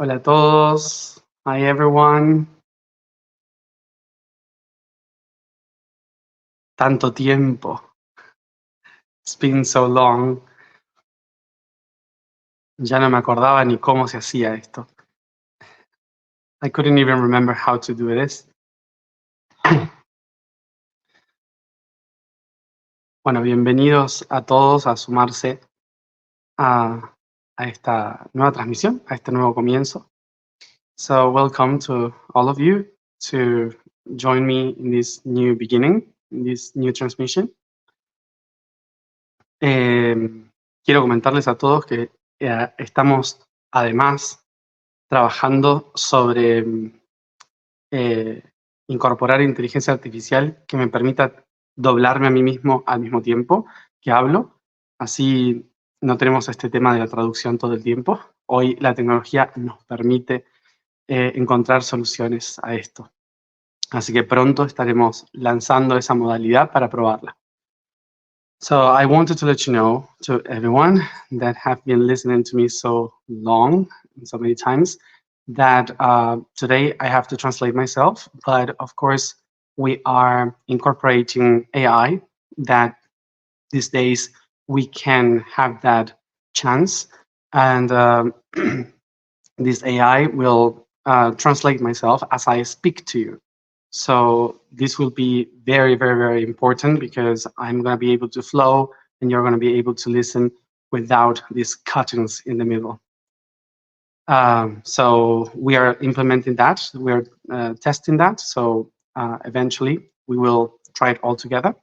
Hola a todos. Hi everyone. Tanto tiempo. It's been so long. Ya no me acordaba ni cómo se hacía esto. I couldn't even remember how to do this. Bueno, bienvenidos a todos a sumarse a esta nueva transmisión, a este nuevo comienzo. So welcome to all of you to join me in this new beginning, in this new transmission. Quiero comentarles a todos que estamos además trabajando sobre incorporar inteligencia artificial que me permita doblarme a mí mismo al mismo tiempo que hablo. Así no tenemos este tema de la traducción todo el tiempo. Hoy la tecnología nos permite encontrar soluciones a esto. Así que pronto estaremos lanzando esa modalidad para probarla. So I wanted to let you know, to everyone that have been listening to me so long, so many times, that today I have to translate myself, but of course we are incorporating AI, that these days we can have that chance, and this AI will translate myself as I speak to you. So this will be very, very, very important because I'm going to be able to flow and you're going to be able to listen without these cuttings in the middle. So we are implementing that. We're testing that. So eventually we will try it all together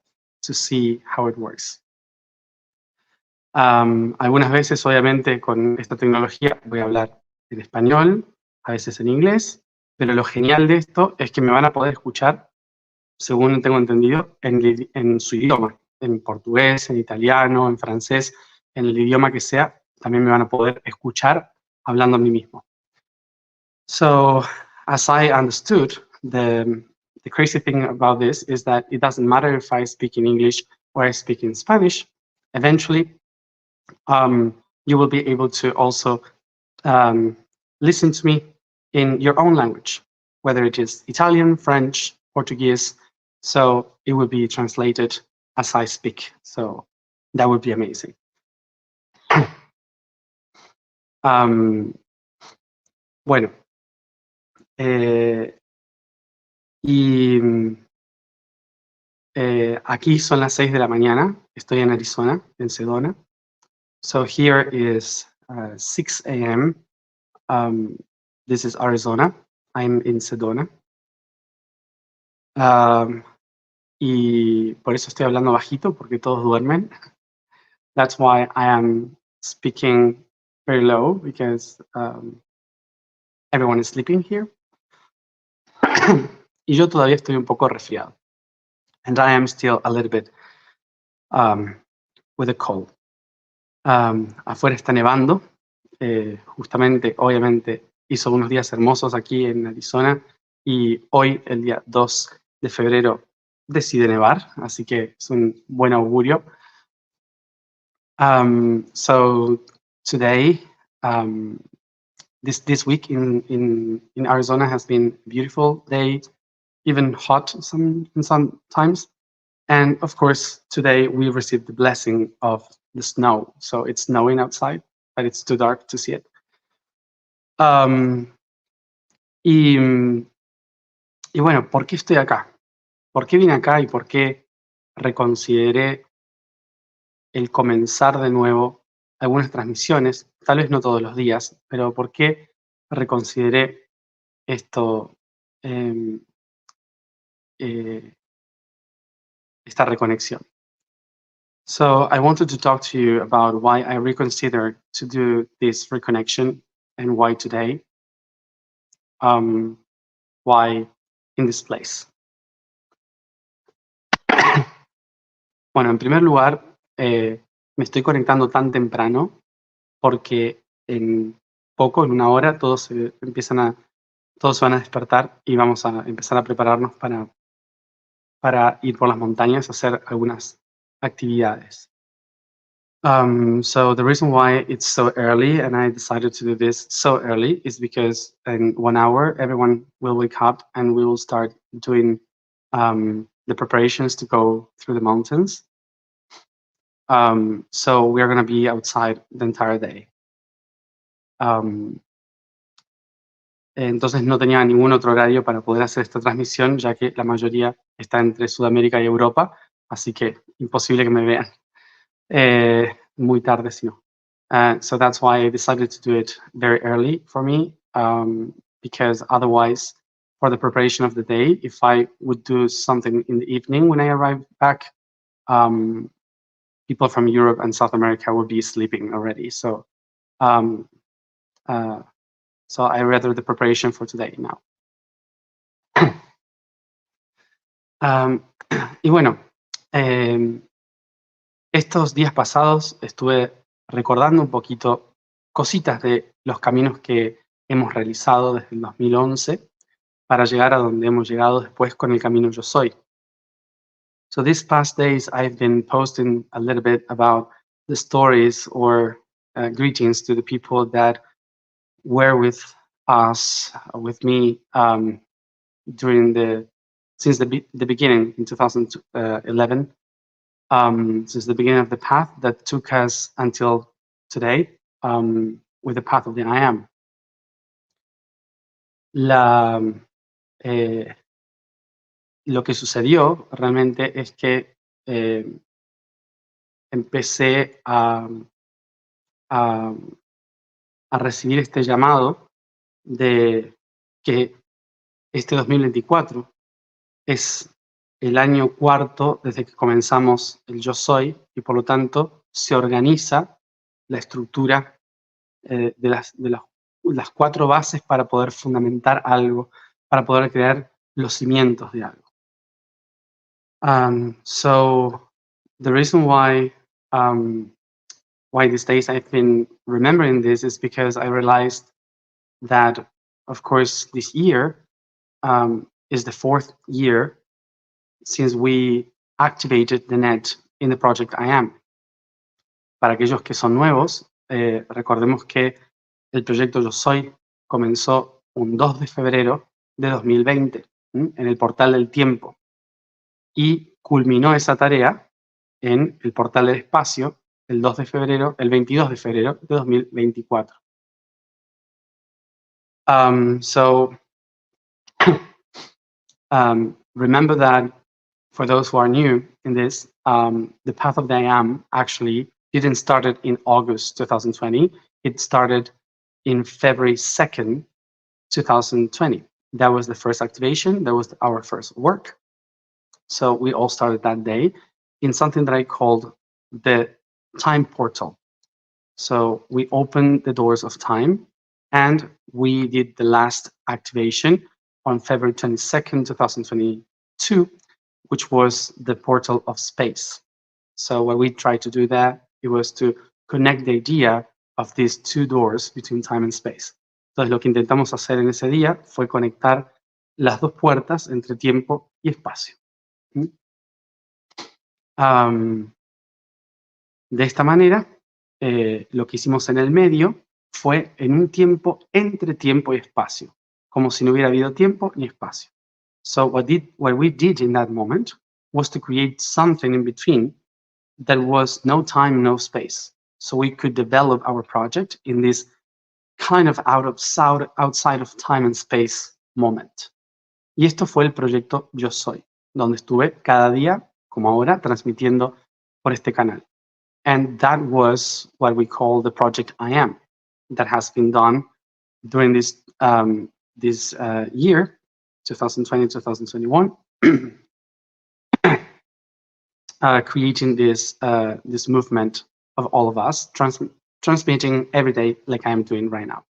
to see how it works. Algunas veces, obviamente, con esta tecnología voy a hablar en español, a veces en inglés, pero lo genial de esto es que me van a poder escuchar, según tengo entendido, en su idioma, en portugués, en italiano, en francés, en el idioma que sea, también me van a poder escuchar hablando a mí mismo. So, as I understood, the crazy thing about this is that it doesn't matter if I speak in English or I speak in Spanish. Eventually, you will be able to also listen to me in your own language, whether it is Italian, French, Portuguese. So it will be translated as I speak. So that would be amazing. Bueno, aquí son las 6 de la mañana. Estoy en Arizona, en Sedona. So here is 6 a.m. This is Arizona. I'm in Sedona. Y por eso estoy hablando bajito, porque todos duermen. That's why I am speaking very low, because everyone is sleeping here. Y yo todavía estoy un poco resfriado. And I am still a little bit with a cold. Afuera está nevando. Justamente, obviamente, hizo unos días hermosos aquí en Arizona. Y hoy, el día 2 de febrero, decide nevar. Así que es un buen augurio. So today, this week in Arizona has been a beautiful day, even hot sometimes. And of course, today we received the blessing of the snow. So it's snowing outside, but it's too dark to see it. Y bueno, ¿por qué estoy acá? ¿Por qué vine acá y por qué reconsideré el comenzar de nuevo algunas transmisiones? Tal vez no todos los días, pero ¿por qué reconsideré esto, esta reconexión? So I wanted to talk to you about why I reconsidered to do this reconnection and why today, why in this place. Bueno, en primer lugar, me estoy conectando tan temprano porque en poco, en una hora, todos se van a despertar y vamos a empezar a prepararnos para ir por las montañas a hacer algunas actividades. So the reason why it's so early and I decided to do this so early is because in 1 hour, everyone will wake up and we will start doing the preparations to go through the mountains. So we are going to be outside the entire day. Entonces no tenía ningún otro horario para poder hacer esta transmisión, ya que la mayoría está entre Sudamérica y Europa, así que imposible que me vean muy tarde, si no. So that's why I decided to do it very early for me, because otherwise, for the preparation of the day, if I would do something in the evening when I arrive back, people from Europe and South America would be sleeping already. So I rather the preparation for today now. Y bueno, estos días pasados estuve recordando un poquito cositas de los caminos que hemos realizado desde el 2011 para llegar a donde hemos llegado después con el camino YOSOY. So these past days I've been posting a little bit about the stories or greetings to the people that were with us, with me, since the beginning in 2011, since the beginning of the path that took us until today, with the path of the I am. Lo que sucedió realmente es que empecé a recibir este llamado de que este 2024 es el año cuarto desde que comenzamos el Yo Soy y por lo tanto se organiza la estructura de las 4 bases para poder fundamentar algo, para poder crear los cimientos de algo. So the reason why these days I've been remembering this is because I realized that, of course, this year is the 4th year since we activated the net in the project I am. Para aquellos que son nuevos, recordemos que el proyecto Yo Soy comenzó un 2 de febrero de 2020 en el portal del tiempo y culminó esa tarea en el portal del espacio el 22 de febrero de 2024. Remember that for those who are new in this, the path of the I am actually didn't start in August 2020. It started in February 2nd, 2020. That was the first activation. That was our first work. So we all started that day in something that I called the time portal. So we opened the doors of time and we did the last activation on February 22nd, 2022, which was the portal of space. So what we tried to do there, it was to connect the idea of these 2 doors between time and space. Entonces lo que intentamos hacer en ese día fue conectar las 2 puertas entre tiempo y espacio. De esta manera, lo que hicimos en el medio fue en un tiempo entre tiempo y espacio, como si no hubiera habido tiempo ni espacio. So what we did in that moment was to create something in between that was no time, no space. So we could develop our project in this kind of outside of time and space moment. Y esto fue el proyecto Yo Soy, donde estuve cada día, como ahora, transmitiendo por este canal. And that was what we call the project I am, that has been done during this year, 2020-2021, creating this movement of all of us, transmitting every day like I'm doing right now.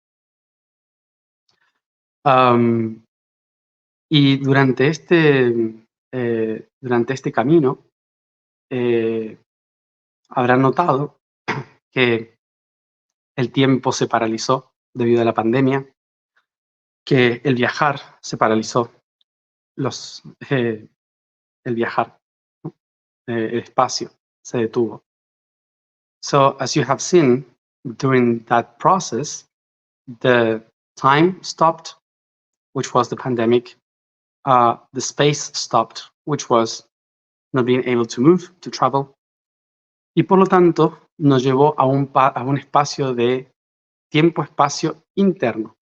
Y durante este camino, habrán notado que el tiempo se paralizó debido a la pandemia, que el viajar se paralizó, el viajar, ¿no? El espacio se detuvo. So as you have seen, during that process, the time stopped, which was the pandemic. The space stopped, which was not being able to move, to travel. Y por lo tanto, nos llevó a un espacio de tiempo-espacio interno,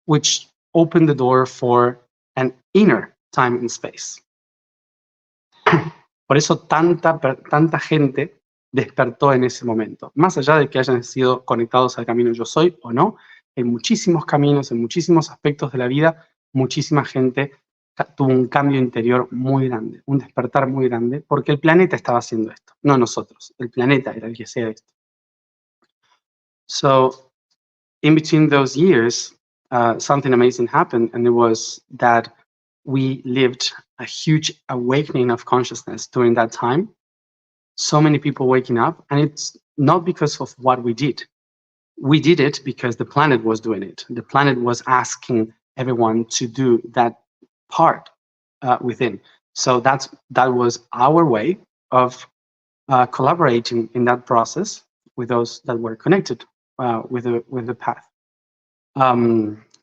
which opened the door for an inner time and space. Por eso tanta gente despertó en ese momento. Más allá de que hayan sido conectados al camino Yo Soy o no, en muchísimos caminos, en muchísimos aspectos de la vida, muchísima gente tuvo un cambio interior muy grande, un despertar muy grande, porque el planeta estaba haciendo esto, no nosotros. El planeta era el que hacía esto. So, in between those years, something amazing happened, and it was that we lived a huge awakening of consciousness during that time. So many people waking up, and it's not because of what we did. We did it because the planet was doing it. The planet was asking everyone to do that part within. So that was our way of collaborating in that process with those that were connected with the path.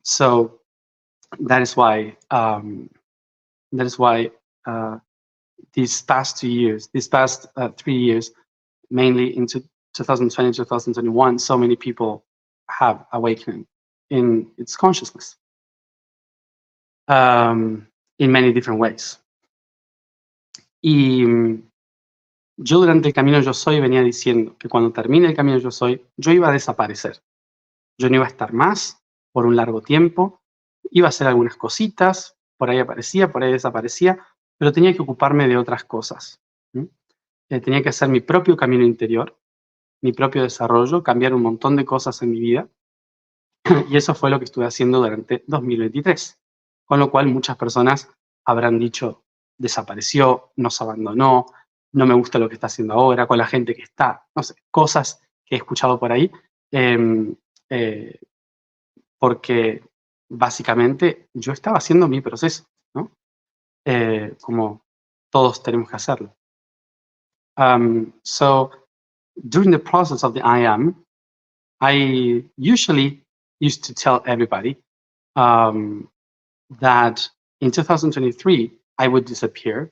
So that is why these past 3 years, mainly into 2020, 2021, so many people have awakened in its consciousness in many different ways. Y yo durante el Camino Yo Soy venía diciendo que cuando termine el Camino Yo Soy, yo iba a desaparecer. Yo no iba a estar más por un largo tiempo, iba a hacer algunas cositas, por ahí aparecía, por ahí desaparecía, pero tenía que ocuparme de otras cosas. Tenía que hacer mi propio camino interior, mi propio desarrollo, cambiar un montón de cosas en mi vida. Y eso fue lo que estuve haciendo durante 2023. Con lo cual muchas personas habrán dicho, desapareció, nos abandonó, no me gusta lo que está haciendo ahora, con la gente que está, no sé, cosas que he escuchado por ahí, porque básicamente yo estaba haciendo mi proceso, ¿no? Como todos tenemos que hacerlo. So during the process of the I am, I usually used to tell everybody that in 2023, I would disappear.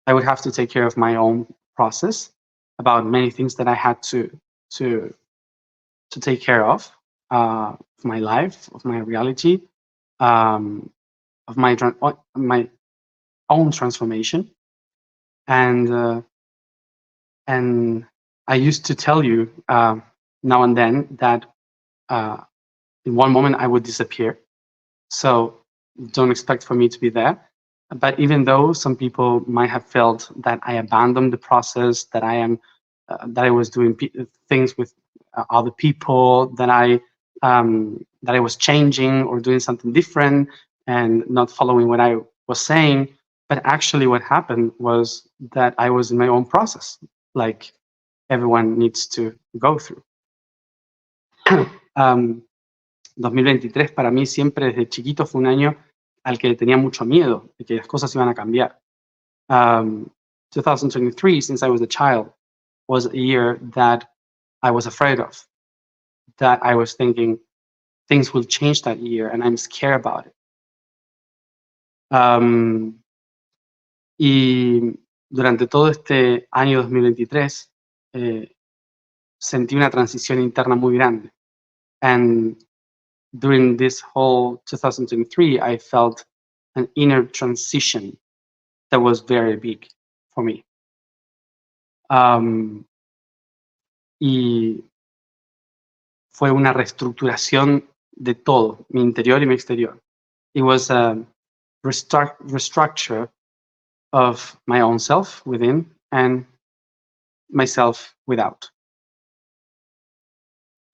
I would have to take care of my own process about many things that I had to take care of my life, of my reality, of my own transformation. And I used to tell you now and then that in one moment I would disappear. So don't expect for me to be there. But even though some people might have felt that I abandoned the process, that I was doing things with other people, that I was changing or doing something different and not following what I was saying, but actually what happened was that I was in my own process, like everyone needs to go through. 2023 para mí siempre desde chiquito fue un año al que tenía mucho miedo de que las cosas iban a cambiar. 2023, since I was a child, was a year that I was afraid of, that I was thinking things will change that year and I'm scared about it. Y durante todo este año 2023 sentí una transición interna muy grande. And during this whole 2023, I felt an inner transition that was very big for me. Y fue una reestructuración de todo, mi interior y mi exterior. It was a restructure of my own self within and myself without.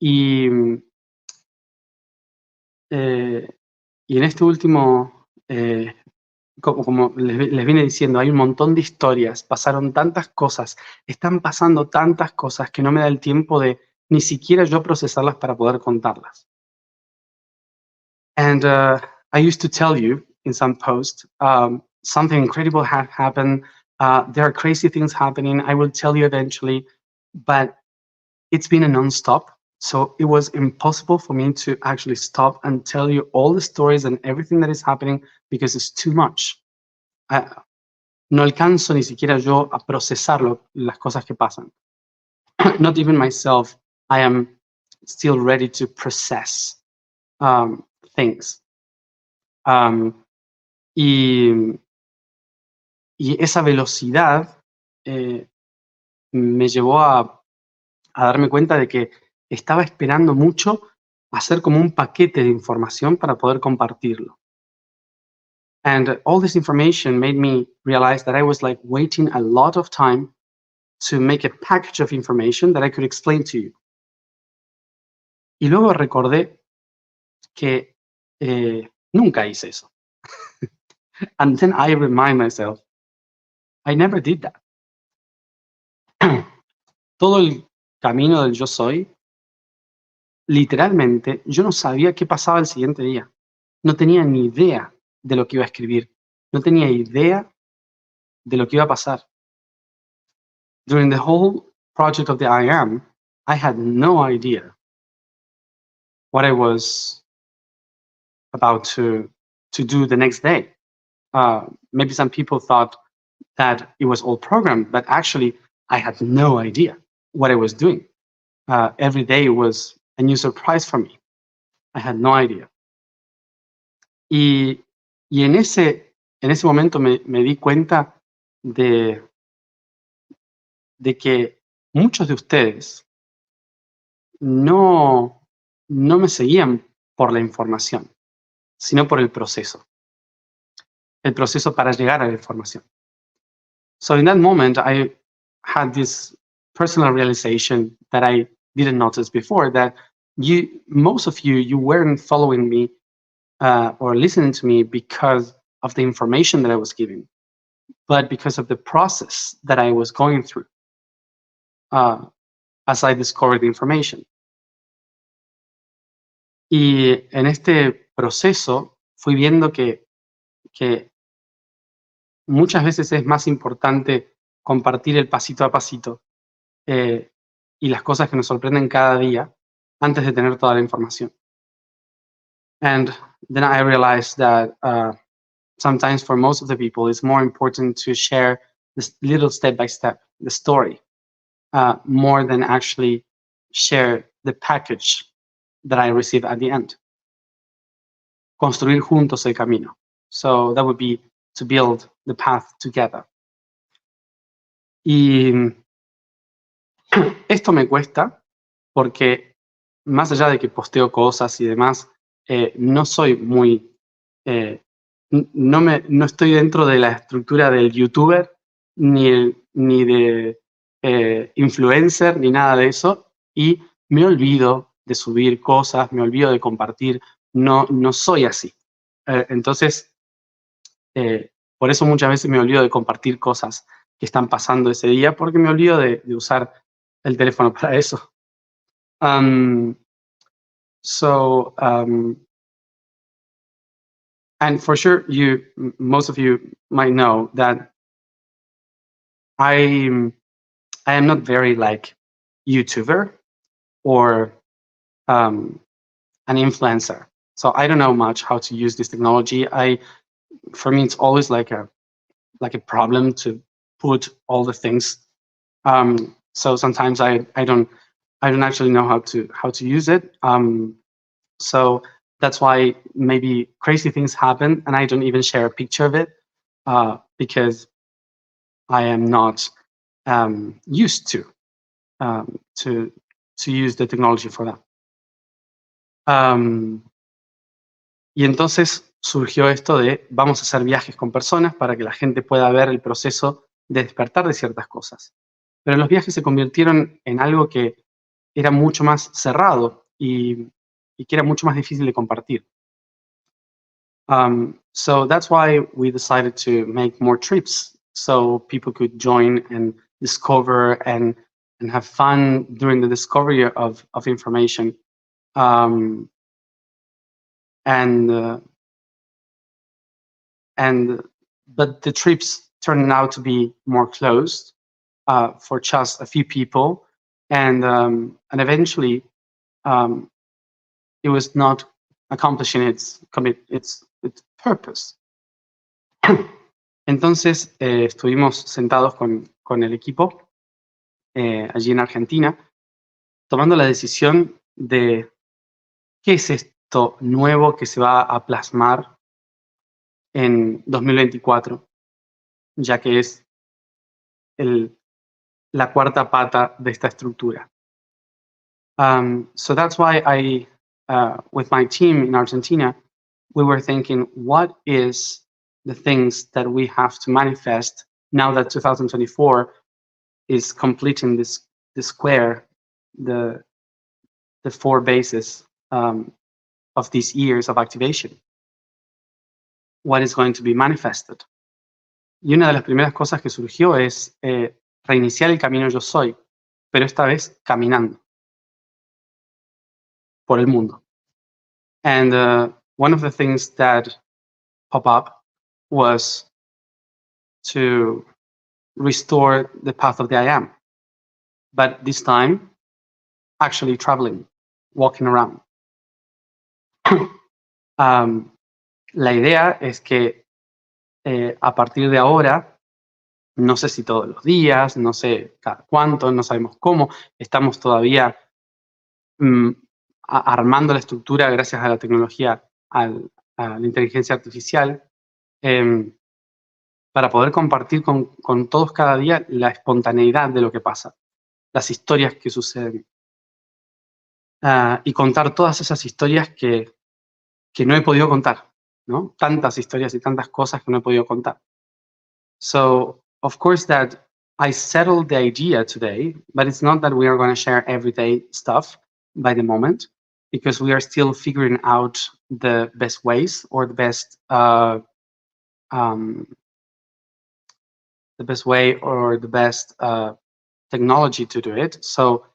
Y en este último, como les vine diciendo, hay un montón de historias, pasaron tantas cosas, están pasando tantas cosas que no me da el tiempo de ni siquiera yo procesarlas para poder contarlas. And I used to tell you in some post, something incredible had happened, there are crazy things happening, I will tell you eventually, but it's been a non-stop. So it was impossible for me to actually stop and tell you all the stories and everything that is happening because it's too much. No alcanzo ni siquiera yo a procesar las cosas que pasan. Not even myself, I am still ready to process things. Y esa velocidad me llevó a darme cuenta de que estaba esperando mucho hacer como un paquete de información para poder compartirlo. And all this information made me realize that I was like waiting a lot of time to make a package of information that I could explain to you. Y luego recordé que nunca hice eso. And then I remind myself, I never did that. Todo el camino del yo soy, literalmente, yo no sabía qué pasaba el siguiente día. No tenía ni idea de lo que iba a escribir. No tenía idea de lo que iba a pasar. During the whole project of the I Am, I had no idea what I was about to do the next day. Maybe some people thought that it was all programmed, but actually I had no idea what I was doing. Every day was a new surprise for me. I had no idea. Y en ese momento me di cuenta de que muchos de ustedes no me seguían por la información, sino por el proceso para llegar a la información. So in that moment, I had this personal realization that I didn't notice before, that most of you weren't following me or listening to me because of the information that I was giving, but because of the process that I was going through as I discovered the information. Y en este proceso fui viendo que muchas veces es más importante compartir el pasito a pasito y las cosas que nos sorprenden cada día antes de tener toda la información. And then I realized that sometimes for most of the people, it's more important to share this little step by step, the story, more than actually share the package that I receive at the end. Construir juntos el camino. So that would be to build the path together. Y esto me cuesta porque más allá de que posteo cosas y demás, no soy muy, no estoy dentro de la estructura del youtuber, ni de influencer, ni nada de eso, y me olvido de subir cosas, me olvido de compartir, no soy así. Entonces, por eso muchas veces me olvido de compartir cosas que están pasando ese día, porque me olvido de usar el teléfono para eso. And for sure, most of you might know that I am not very like YouTuber or an influencer. So I don't know much how to use this technology. For me, it's always like a problem to put all the things. So sometimes I don't actually know how to use it. So that's why maybe crazy things happen and I don't even share a picture of it because I am not used to use the technology for that. Y entonces surgió esto de vamos a hacer viajes con personas para que la gente pueda ver el proceso de despertar de ciertas cosas. Pero los viajes se convirtieron en algo que era mucho más cerrado y que era mucho más difícil de compartir. So that's why we decided to make more trips so people could join and discover and have fun during the discovery of information. But the trips turned out to be more closed for just a few people, and eventually it was not accomplishing its purpose. Entonces estuvimos sentados con el equipo allí en Argentina, tomando la decisión de qué es esto nuevo que se va a plasmar en 2024, ya que es la cuarta pata de esta estructura. So that's why with my team in Argentina, we were thinking, what is the things that we have to manifest now that 2024 is completing the square, the four bases of these years of activation? What is going to be manifested? Y una de las primeras cosas que surgió es reiniciar el camino YOSOY, pero esta vez caminando por el mundo. And one of the things that popped up was to restore the path of the I am, but this time actually traveling, walking around. La idea es que a partir de ahora, no sé si todos los días, no sé cada cuánto, no sabemos cómo, estamos todavía armando la estructura gracias a la tecnología, a la inteligencia artificial, para poder compartir con todos cada día la espontaneidad de lo que pasa, las historias que suceden, y contar todas esas historias que no he podido contar, ¿no? Tantas historias y tantas cosas que no he podido contar. So, of course that I settled the idea today, but it's not that we are going to share everyday stuff by the moment, because we are still figuring out the best ways or the best technology to do it. So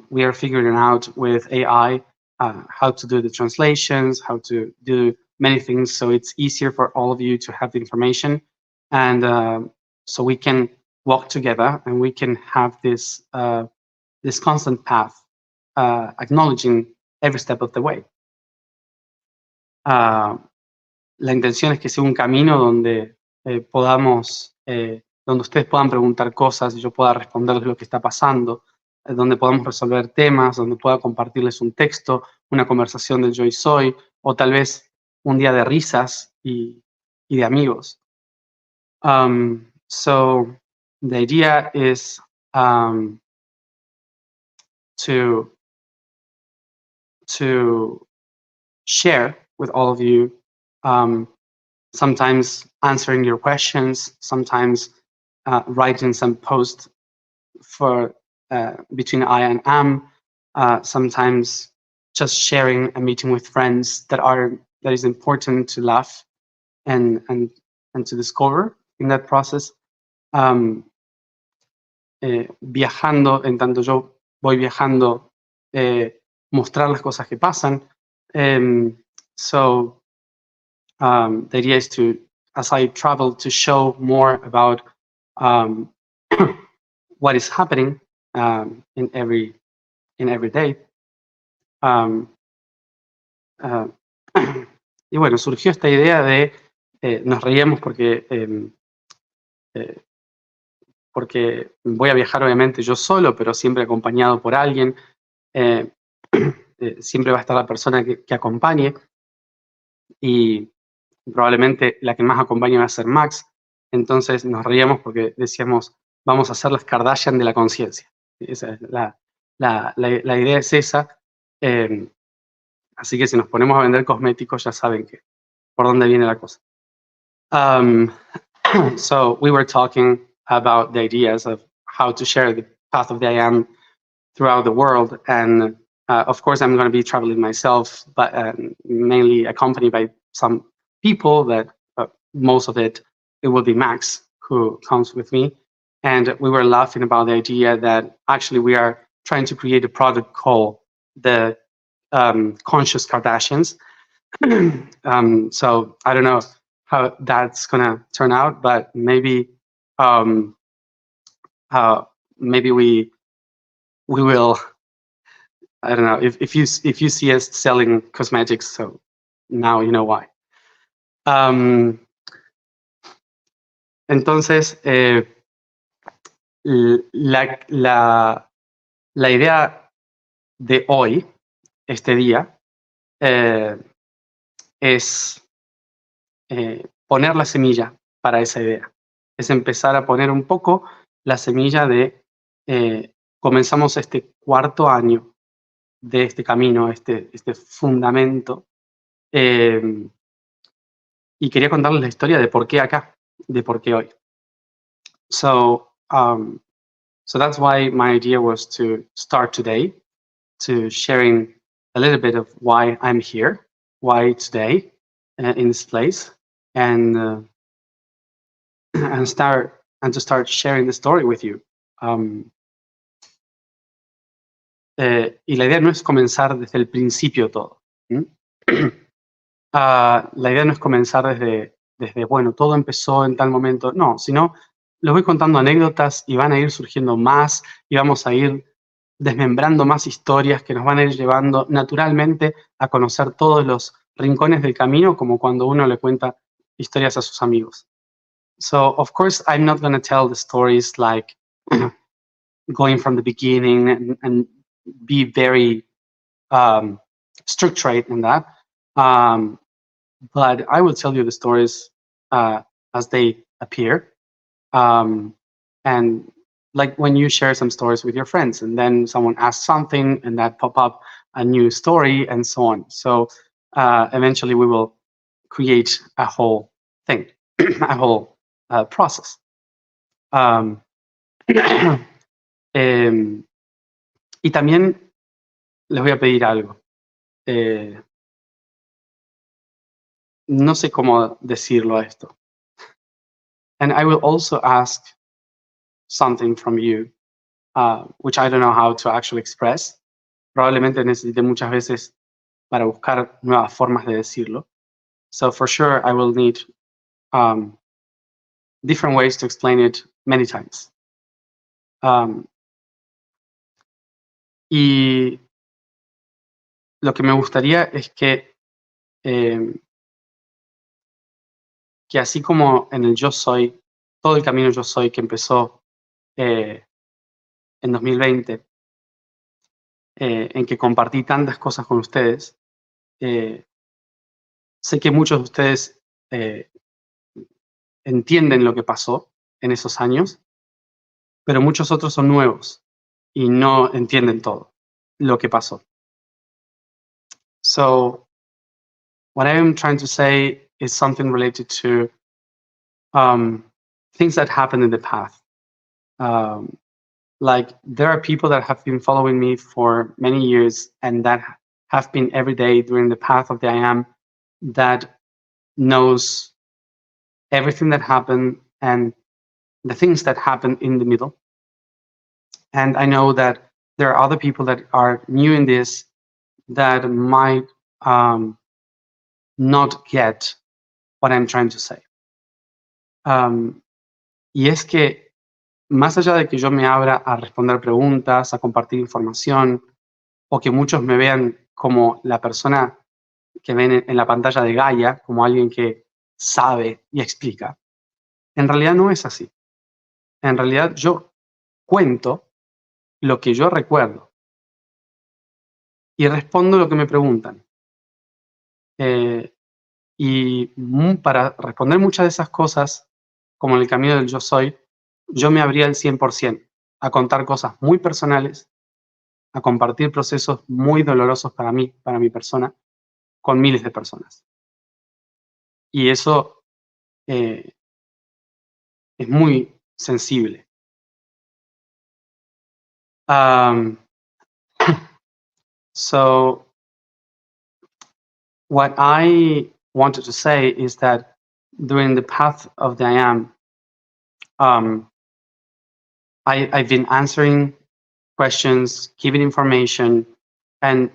we are figuring out with AI how to do the translations, how to do many things, so it's easier for all of you to have the information, and so we can walk together and we can have this this constant path, acknowledging every step of the way. La intención es que sea un camino donde podamos, donde ustedes puedan preguntar cosas y yo pueda responderles lo que está pasando, donde podamos resolver temas, donde pueda compartirles un texto, una conversación del YOSOY, o tal vez un día de risas y de amigos. So the idea is to share with all of you, sometimes answering your questions, sometimes writing some posts for between I and am, sometimes just sharing a meeting with friends that is important to laugh and to discover in that process. Viajando, en tanto yo voy viajando, mostrar las cosas que pasan. So the idea is to, as I travel, to show more about what is happening in every day. Y bueno, surgió esta idea de, nos reíamos porque voy a viajar obviamente yo solo, pero siempre acompañado por alguien. Siempre va a estar la persona que acompañe, y probablemente la que más acompañe va a ser Max. Entonces nos reíamos porque decíamos, vamos a hacer las Kardashian de la conciencia. Esa es la idea es esa. Así que si nos ponemos a vender cosméticos, ya saben por dónde viene la cosa. So we were talking about the ideas of how to share the path of the I am throughout the world, and of course I'm going to be traveling myself, but mainly accompanied by some people that most of it will be Max who comes with me. And we were laughing about the idea that actually we are trying to create a product called the Conscious Kardashians. So I don't know how that's gonna turn out, but maybe maybe we we will, I don't know, if you see us selling cosmetics, so now you know why. Entonces, la idea de hoy, este día, es poner la semilla para esa idea. Es empezar a poner un poco la semilla de, comenzamos este cuarto año de este camino, este fundamento. Y quería contarles la historia de por qué acá, de por qué hoy. So that's why my idea was to start today, to sharing a little bit of why I'm here, why today in this place, and to start sharing the story with you. Y la idea no es comenzar desde el principio todo. La idea no es comenzar desde, bueno, todo empezó en tal momento. No, sino les voy contando anécdotas y van a ir surgiendo más y vamos a ir desmembrando más historias que nos van a ir llevando naturalmente a conocer todos los rincones del camino, como cuando uno le cuenta historias a sus amigos. So, of course, I'm not going to tell the stories like going from the beginning and be very structured in that. But I will tell you the stories as they appear. And like when you share some stories with your friends and then someone asks something and that pop up a new story and so on. So eventually we will create a whole thing, a whole process. Y también les voy a pedir algo. No sé cómo decirlo a esto. And I will also ask something from you, which I don't know how to actually express. Probablemente necesite muchas veces para buscar nuevas formas de decirlo. So for sure, I will need different ways to explain it many times. Y lo que me gustaría es que así como en el Yo Soy, todo el camino Yo Soy que empezó en 2020, en que compartí tantas cosas con ustedes, sé que muchos de ustedes entienden lo que pasó en esos años, pero muchos otros son nuevos y no entienden todo lo que pasó. So, what I am trying to say is something related to things that happened in the past. Like there are people that have been following me for many years and that have been every day during the path of the I Am, that knows everything that happened and the things that happened in the middle. And I know that there are other people that are new in this that might not get what I'm trying to say. Y es que más allá de que yo me abra a responder preguntas, a compartir información, o que muchos me vean como la persona que ven en la pantalla de Gaia, como alguien que sabe y explica, en realidad no es así. En realidad yo cuento lo que yo recuerdo y respondo lo que me preguntan. Y para responder muchas de esas cosas, como en el camino del Yo Soy, yo me abría al 100% a contar cosas muy personales, a compartir procesos muy dolorosos para mí, para mi persona, con miles de personas. Y eso es muy sensible. So what I wanted to say is that during the path of the I Am, I've been answering questions, giving information, and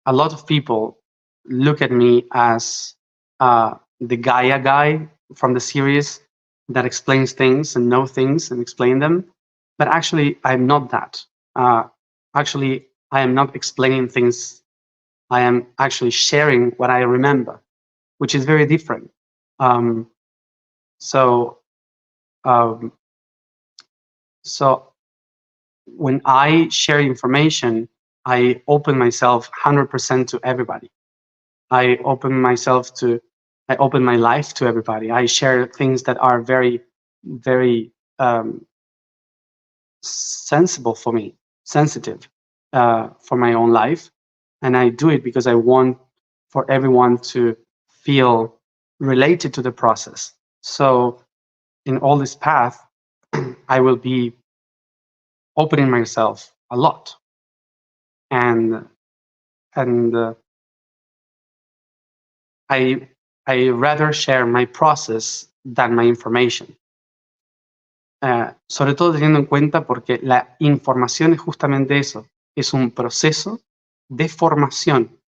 a lot of people look at me as the Gaia guy from the series that explains things and know things and explain them. But actually, I'm not that. actually, I am not explaining things. I am actually sharing what I remember, which is very different. So when I share information, I open myself 100% to everybody. I open my life to everybody. I share things that are very, very sensitive for my own life. And I do it because I want for everyone to feel related to the process. So in all this path, I will be opening myself a lot. And I rather share my process than my information. Sobre todo teniendo en cuenta porque la información es justamente eso, es un proceso de formación,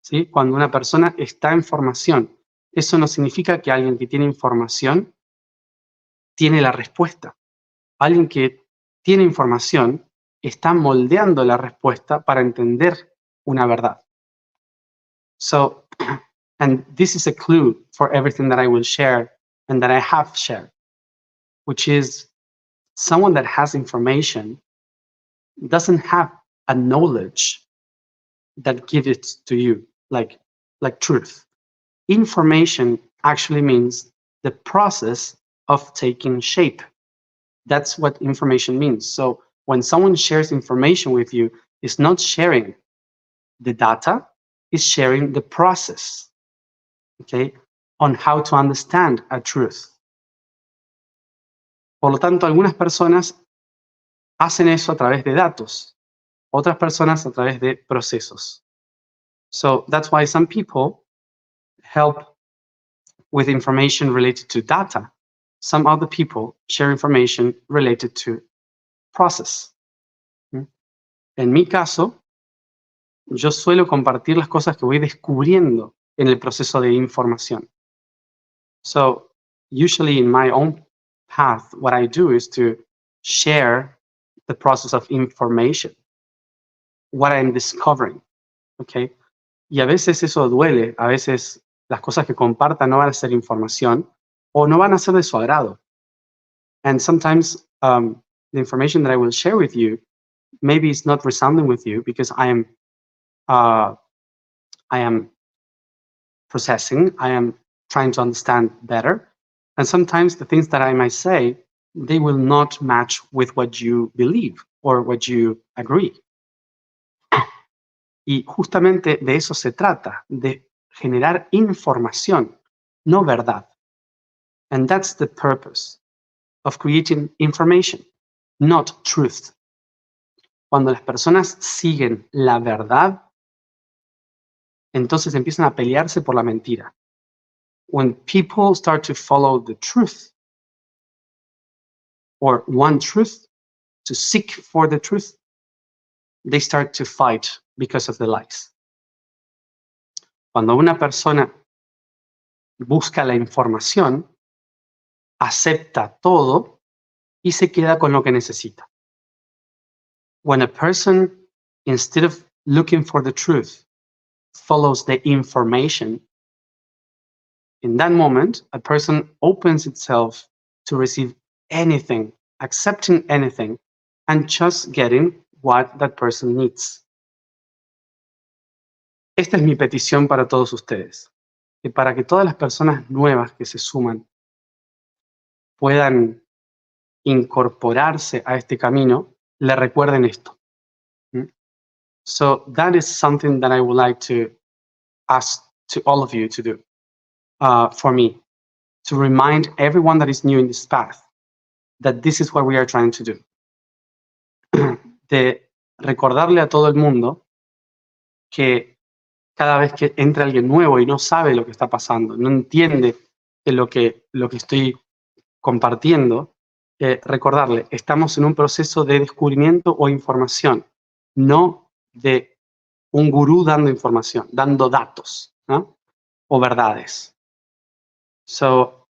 ¿sí? Cuando una persona está en formación, eso no significa que alguien que tiene información tiene la respuesta. Alguien que tiene información está moldeando la respuesta para entender una verdad. So, and this is a clue for everything that I will share and that I have shared, which is someone that has information doesn't have a knowledge that gives it to you, like truth. Information actually means the process of taking shape. That's what information means. So when someone shares information with you, it's not sharing the data, it's sharing the process, okay, on how to understand a truth. Por lo tanto, algunas personas hacen eso a través de datos, otras personas a través de procesos. So that's why some people help with information related to data. Some other people share information related to process. En mi caso, yo suelo compartir las cosas que voy descubriendo en el proceso de información. So usually in my own path, what I do is to share the process of information, what I'm discovering, okay? Y a veces eso duele, a veces las cosas que comparta no van a ser información o no van a ser de su agrado. And sometimes the information that I will share with you, maybe it's not resounding with you because I am processing, I am trying to understand better. And sometimes the things that I might say, they will not match with what you believe or what you agree. Y justamente de eso se trata, de generar información, no verdad. And that's the purpose of creating information, not truth. Cuando las personas siguen la verdad, entonces empiezan a pelearse por la mentira. When people start to follow the truth, or one truth, to seek for the truth, they start to fight because of the lies. Cuando una persona busca la información, acepta todo y se queda con lo que necesita. When a person, instead of looking for the truth, follows the information, in that moment, a person opens itself to receive anything, accepting anything, and just getting what that person needs. Esta es mi petición para todos ustedes, que para que todas las personas nuevas que se suman puedan incorporarse a este camino, le recuerden esto. So that is something that I would like to ask to all of you to do for me, to remind everyone that is new in this path that this is what we are trying to do. De recordarle a todo el mundo que cada vez que entra alguien nuevo y no sabe lo que está pasando, no entiende lo que estoy compartiendo, recordarle, estamos en un proceso de descubrimiento o información, no de un gurú dando información, dando datos, ¿no? O verdades. So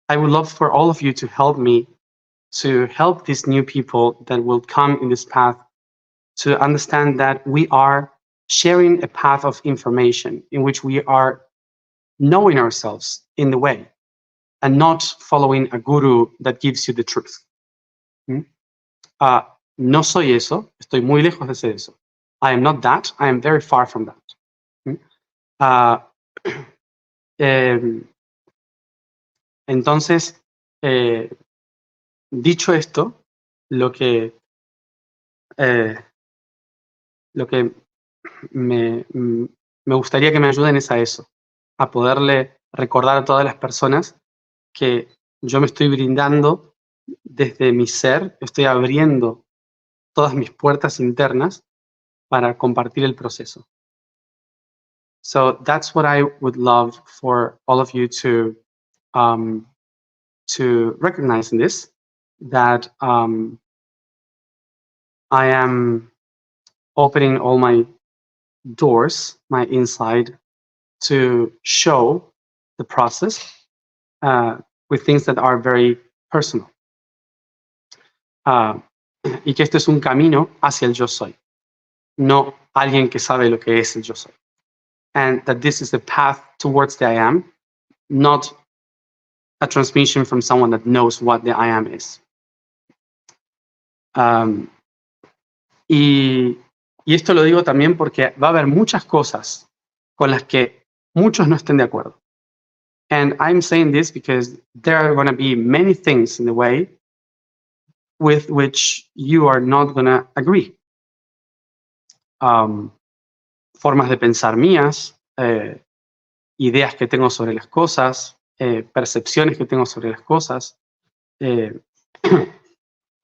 I would love for all of you to help me to help these new people that will come in this path to understand that we are sharing a path of information in which we are knowing ourselves in the way and not following a guru that gives you the truth. No soy eso, estoy muy lejos de ser eso. I am not that, I am very far from that. Entonces, dicho esto, lo que me gustaría que me ayuden es a eso, a poderle recordar a todas las personas que yo me estoy brindando desde mi ser, estoy abriendo todas mis puertas internas para compartir el proceso. So that's what I would love for all of you to recognize in this, that I am opening all my doors, my inside, to show the process with things that are very personal. Y que este es un camino hacia el yo soy, no alguien que sabe lo que es el yo soy. And that this is the path towards the I am, not a transmission from someone that knows what the I am is. Y esto lo digo también porque va a haber muchas cosas con las que muchos no estén de acuerdo. And I'm saying this because there are going to be many things in the way with which you are not going to agree. Formas de pensar mías, ideas que tengo sobre las cosas, percepciones que tengo sobre las cosas.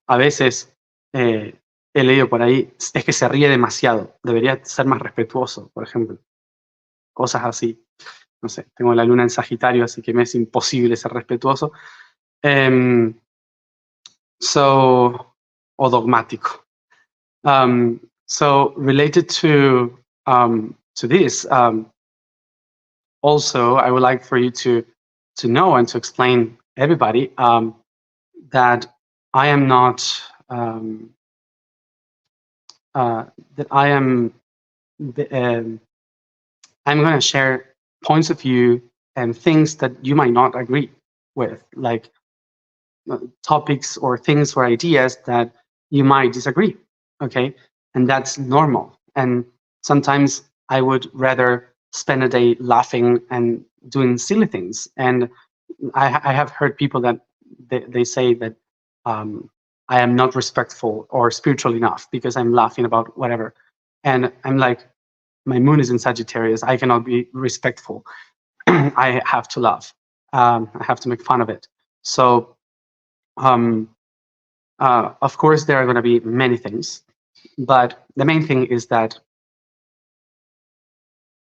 A veces he leído por ahí, es que se ríe demasiado, debería ser más respetuoso, por ejemplo. Cosas así. No sé, tengo la luna en Sagitario, así que me es imposible ser respetuoso. O dogmático. So related to this, also I would like for you to know and to explain everybody that I am not that I am I'm going to share points of view and things that you might not agree with, like topics or things or ideas that you might disagree, okay? And that's normal. And sometimes I would rather spend a day laughing and doing silly things. And I have heard people that they say that I am not respectful or spiritual enough because I'm laughing about whatever. And I'm like, my moon is in Sagittarius. I cannot be respectful. I have to laugh. I have to make fun of it. So, of course, there are going to be many things, but the main thing is that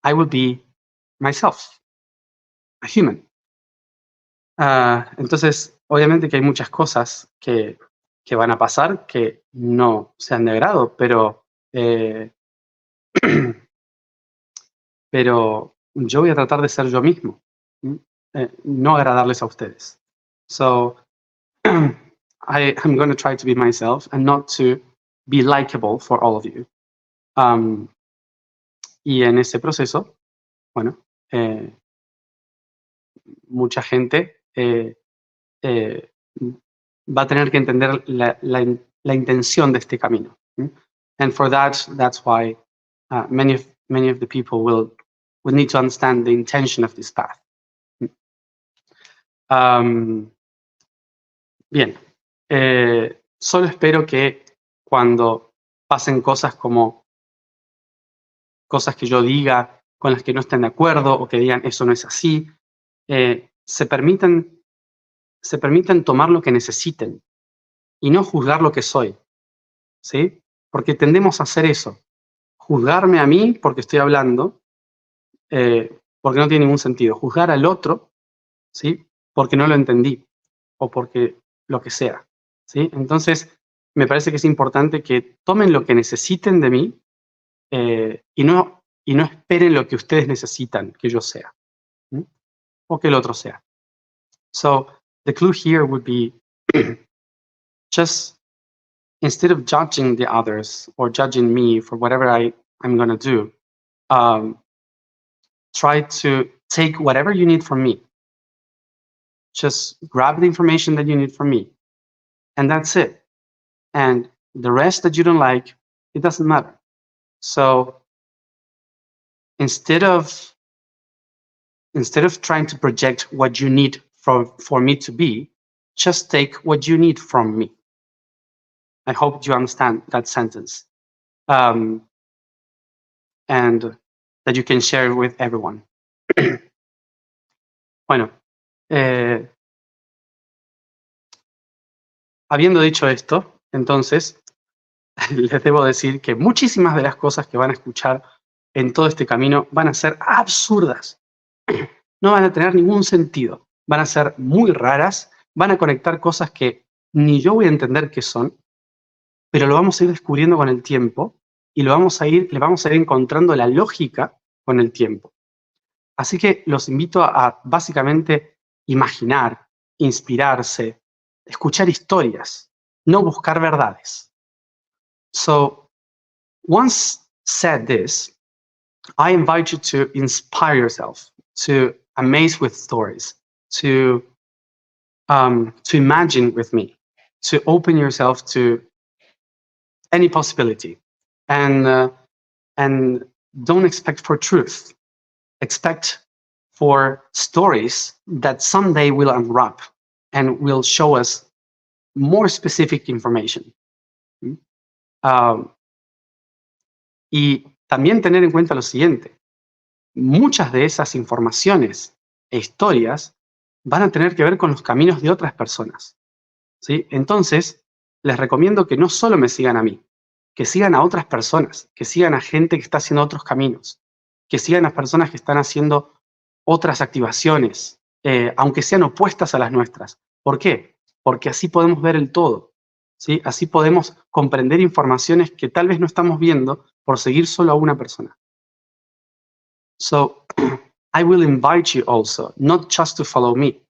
I will be myself, a human. Entonces, obviamente que hay muchas cosas que van a pasar que no sean de agrado, pero pero yo voy a tratar de ser yo mismo, no agradarles a ustedes. So I'm going to try to be myself and not to be likable for all of you. Y en ese proceso, bueno, mucha gente va a tener que entender la intención de este camino. And for that's why many of the people will need to understand the intention of this path. Bien, solo espero que cuando pasen cosas como cosas que yo diga con las que no estén de acuerdo o que digan eso no es así, se permitan tomar lo que necesiten y no juzgar lo que soy, ¿sí? Porque tendemos a hacer eso, juzgarme a mí porque estoy hablando, porque no tiene ningún sentido, juzgar al otro, ¿sí? Porque no lo entendí o porque lo que sea, ¿sí? Entonces, me parece que es importante que tomen lo que necesiten de mí y no esperen lo que ustedes necesitan que yo sea, o que el otro sea. So, the clue here would be just instead of judging the others or judging me for whatever I'm going to do, try to take whatever you need from me. Just grab the information that you need from me, and that's it. And the rest that you don't like, it doesn't matter. So instead of trying to project what you need for me to be, just take what you need from me. I hope you understand that sentence, and that you can share it with everyone. Bueno, habiendo dicho esto, entonces, les debo decir que muchísimas de las cosas que van a escuchar en todo este camino van a ser absurdas. No van a tener ningún sentido. Van a ser muy raras, van a conectar cosas que ni yo voy a entender qué son, pero lo vamos a ir descubriendo con el tiempo y le vamos a ir encontrando la lógica con el tiempo. Así que los invito a básicamente imaginar, inspirarse, escuchar historias, no buscar verdades. So, once said this, I invite you to inspire yourself, to amaze with stories, to imagine with me, to open yourself to any possibility, and don't expect for truth. Expect for stories that someday will unwrap and will show us more specific information. Y también tener en cuenta lo siguiente: muchas de esas informaciones e historias van a tener que ver con los caminos de otras personas, ¿sí? Entonces, les recomiendo que no solo me sigan a mí, que sigan a otras personas, que sigan a gente que está haciendo otros caminos, que sigan a personas que están haciendo otras activaciones, aunque sean opuestas a las nuestras. ¿Por qué? Porque así podemos ver el todo, ¿sí? Así podemos comprender informaciones que tal vez no estamos viendo por seguir solo a una persona. So, I will invite you also, not just to follow me,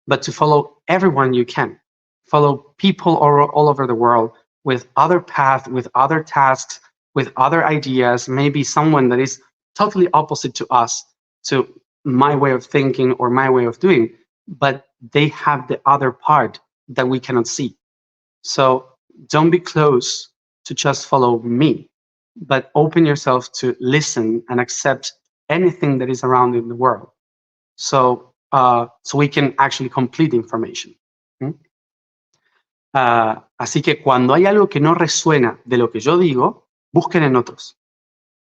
but to follow everyone you can. Follow people all over the world with other paths, with other tasks, with other ideas, maybe someone that is totally opposite to us, to my way of thinking or my way of doing, but they have the other part that we cannot see. So don't be close to just follow me, but open yourself to listen and accept anything that is around in the world. So we can actually complete information. Así que cuando hay algo que no resuena de lo que yo digo, busquen en otros.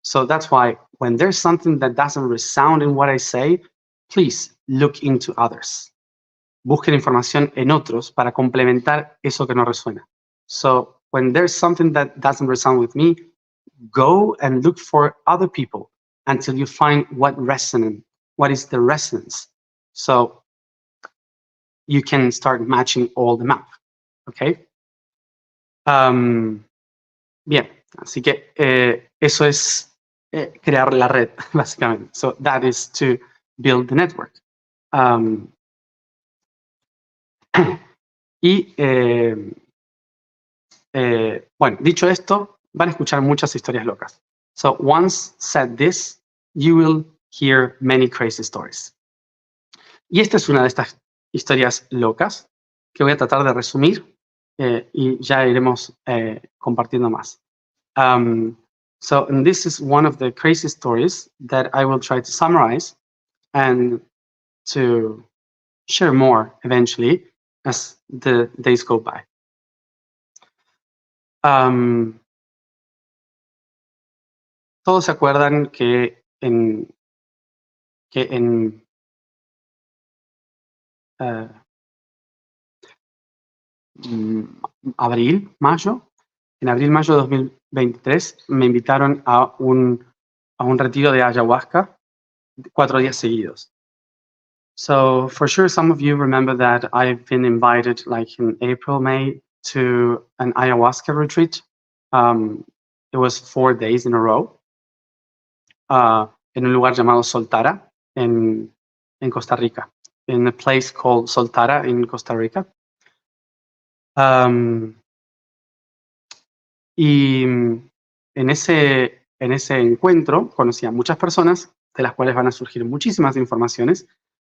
So that's why when there's something that doesn't resound in what I say, please look into others. Busquen información en otros para complementar eso que no resuena. So when there's something that doesn't resound with me, go and look for other people until you find what is the resonance. So you can start matching all the map. Okay. Bien, así que eso es crear la red, básicamente. So that is to build the network. Bueno, dicho esto, van a escuchar muchas historias locas. So once said this, you will hear many crazy stories. Y esta es una de estas historias locas que voy a tratar de resumir y ya iremos compartiendo más. So and this is one of the crazy stories that I will try to summarize and to share more eventually as the days go by. Todos se acuerdan que en abril-mayo de 2023 me invitaron a un retiro de ayahuasca 4 días seguidos. So for sure some of you remember that I've been invited like in April, May to an ayahuasca retreat. It was 4 days in a row en un lugar llamado Soltara en Costa Rica, in a place called Soltara in Costa Rica. Y en ese encuentro conocí a muchas personas, de las cuales van a surgir muchísimas informaciones,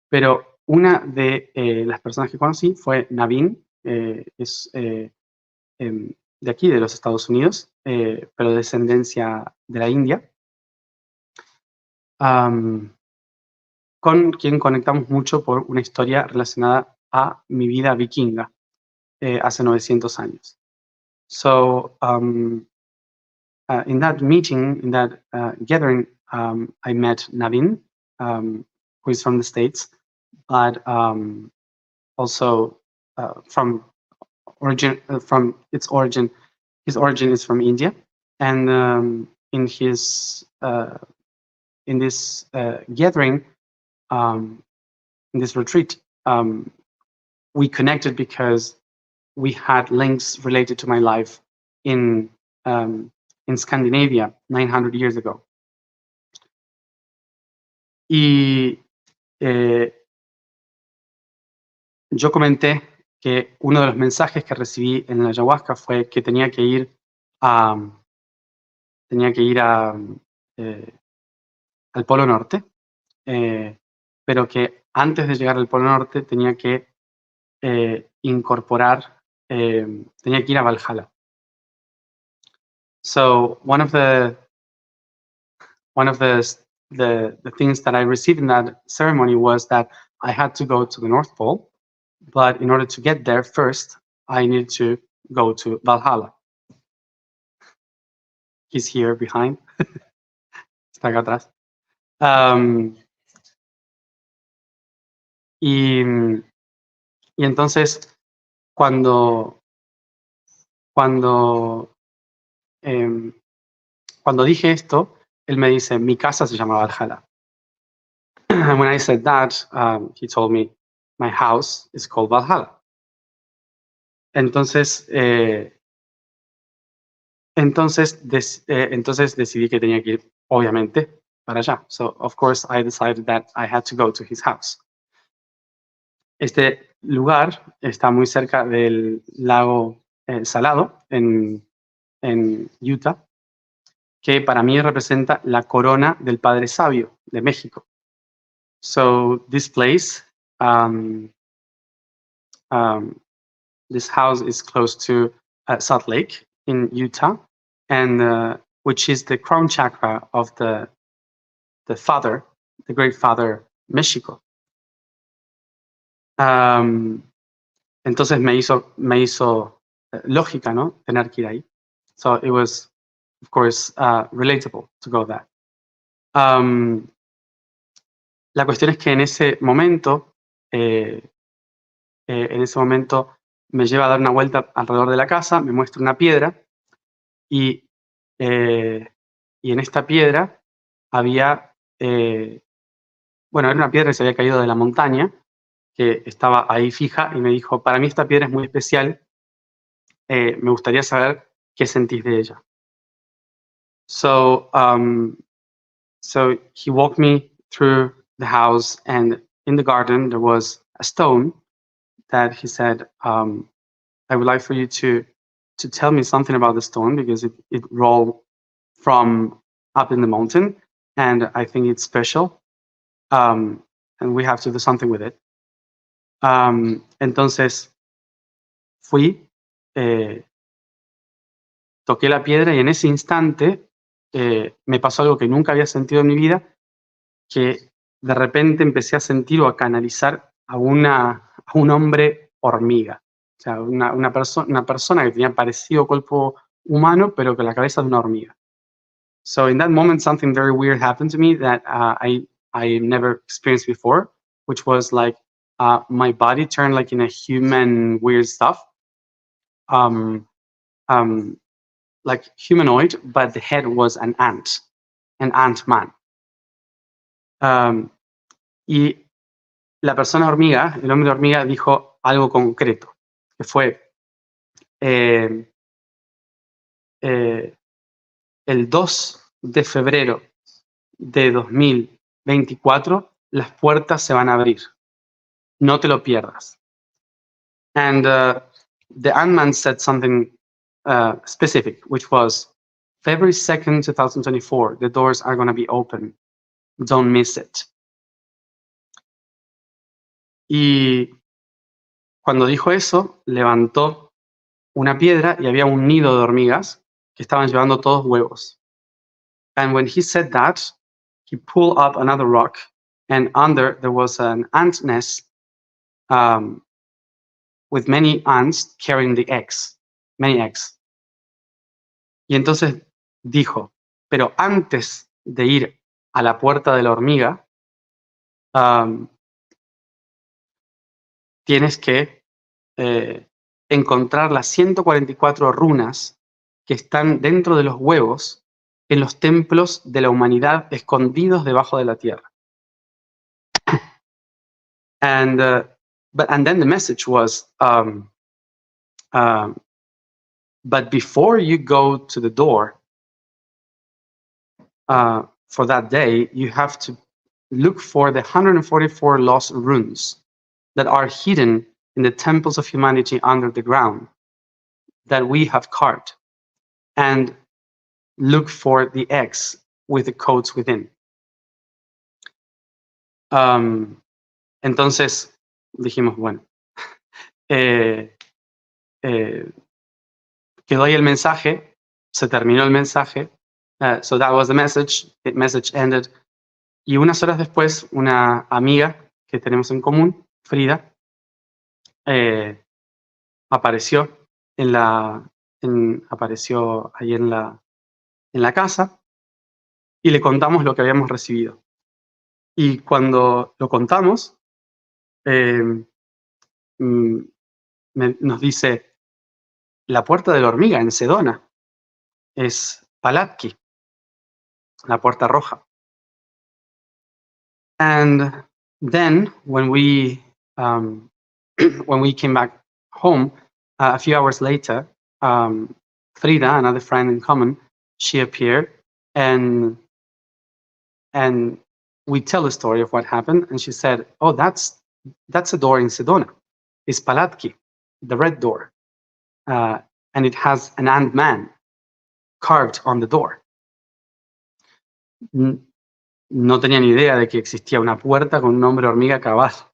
pero una de las personas que conocí fue Naveen, es de aquí, de los Estados Unidos, pero de descendencia de la India, con quien conectamos mucho por una historia relacionada a mi vida vikinga hace 900 años. So, in that meeting, in that gathering, I met Naveen, who is from the States, but also from its origin. His origin is from India, and in this gathering, in this retreat, we connected because we had links related to my life in Scandinavia 900 years ago. Y yo comenté que uno de los mensajes que recibí en la ayahuasca fue que tenía que ir al Polo Norte, pero que antes de llegar al Polo Norte tenía que tenía que ir a Valhalla. So one of the things that I received in that ceremony was that I had to go to the North Pole, but in order to get there first, I needed to go to Valhalla. He's here behind. Está acá atrás. Y entonces, cuando dije esto, él me dice, mi casa se llama Valhalla. And when I said that, he told me, my house is called Valhalla. Entonces decidí que tenía que ir, obviamente, para allá. So, of course, I decided that I had to go to his house. Este lugar está muy cerca del lago Salado, en Utah, que para mí representa la corona del Padre Sabio de México. So, this place, this house is close to Salt Lake in Utah, and which is the crown chakra of the Father, the Great Father México. Entonces me hizo lógica, ¿no? Tener que ir ahí. So it was, of course, relatable to go there. La cuestión es que en ese momento me lleva a dar una vuelta alrededor de la casa, me muestra una piedra y en esta piedra había, era una piedra que se había caído de la montaña, que estaba ahí fija, y me dijo, para mí esta piedra es muy especial, me gustaría saber qué sentís de ella. So he walked me through the house, and in the garden there was a stone that he said, I would like for you to tell me something about the stone, because it rolled from up in the mountain, and I think it's special, and we have to do something with it. Entonces fui, toqué la piedra, y en ese instante me pasó algo que nunca había sentido en mi vida, que de repente empecé a sentir o a canalizar a un hombre hormiga. O sea, una persona que tenía parecido cuerpo humano, pero con la cabeza de una hormiga. So in that moment, something very weird happened to me that I never experienced before, which was like my body turned like in a human weird stuff, like humanoid, but the head was an ant man. Y la persona hormiga, el hombre hormiga, dijo algo concreto, que fue el 2 de febrero de 2024, las puertas se van a abrir. No te lo pierdas. And the Ant-Man said something specific, which was February 2nd, 2024. The doors are going to be open. Don't miss it. Y cuando dijo eso, levantó una piedra y había un nido de hormigas que estaban llevando todos huevos. And when he said that, he pulled up another rock, and under there was an ant nest with many ants carrying the eggs, many eggs. Y entonces dijo, pero antes de ir a la puerta de la hormiga, tienes que encontrar las 144 runas que están dentro de los huevos en los templos de la humanidad escondidos debajo de la tierra. And then the message was, but before you go to the door for that day, you have to look for the 144 lost runes that are hidden in the temples of humanity under the ground that we have carved, and look for the eggs with the codes within. Entonces dijimos, bueno, quedó ahí el mensaje, se terminó el mensaje, so that was the message, the message ended, y unas horas después una amiga que tenemos en común, Frida, apareció apareció ahí en la casa y le contamos lo que habíamos recibido. Y cuando lo contamos, nos dice, la puerta de la hormiga en Sedona es Palatki, la puerta roja. And then when we came back home, a few hours later, Frida, another friend in common, she appeared, and we tell the story of what happened, and she said, "Oh, that's a door in Sedona. It's Palatki, the red door, and it has an Ant-Man carved on the door." No tenía ni idea de que existía una puerta con un nombre hormiga cavado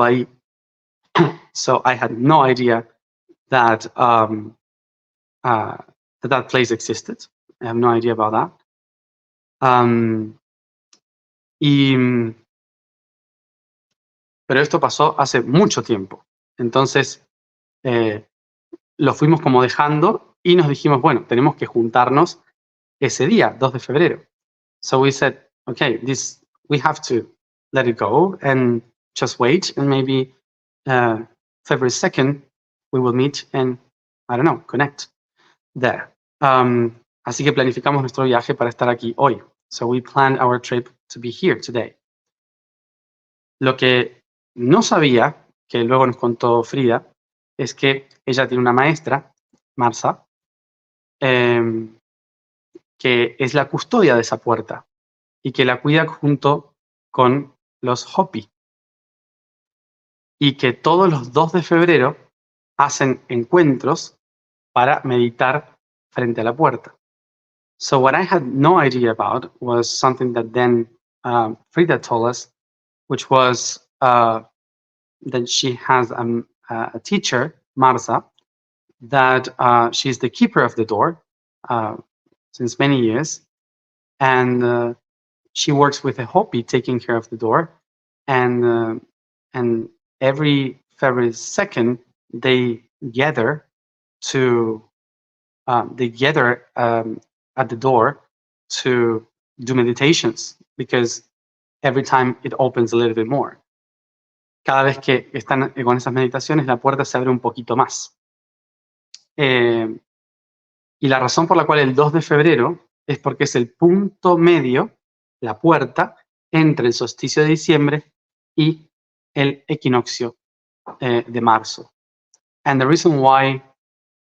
ahí. So I had no idea that that place existed. I have no idea about that. Pero esto pasó hace mucho tiempo. Entonces lo fuimos como dejando y nos dijimos, bueno, tenemos que juntarnos ese día, 2 de febrero. So we said, okay, we have to let it go and just wait, and maybe February 2nd we will meet and, I don't know, connect there. Así que planificamos nuestro viaje para estar aquí hoy. So we planned our trip to be here today. Lo que no sabía, que luego nos contó Frida, es que ella tiene una maestra, Marza, que es la custodia de esa puerta y que la cuida junto con los Hopi. Y que todos los 2 de febrero hacen encuentros para meditar frente a la puerta. So what I had no idea about was something that then Frida told us, which was that she has a teacher, Marza, that she's the keeper of the door since many years, and she works with a Hopi taking care of the door, and every February 2nd they gather at the door to do meditations, because every time it opens a little bit more. Cada vez que están con esas meditaciones, la puerta se abre un poquito más. Y la razón por la cual el 2 de febrero es porque es el punto medio, la puerta, entre el solsticio de diciembre y el equinoccio de marzo. And the reason why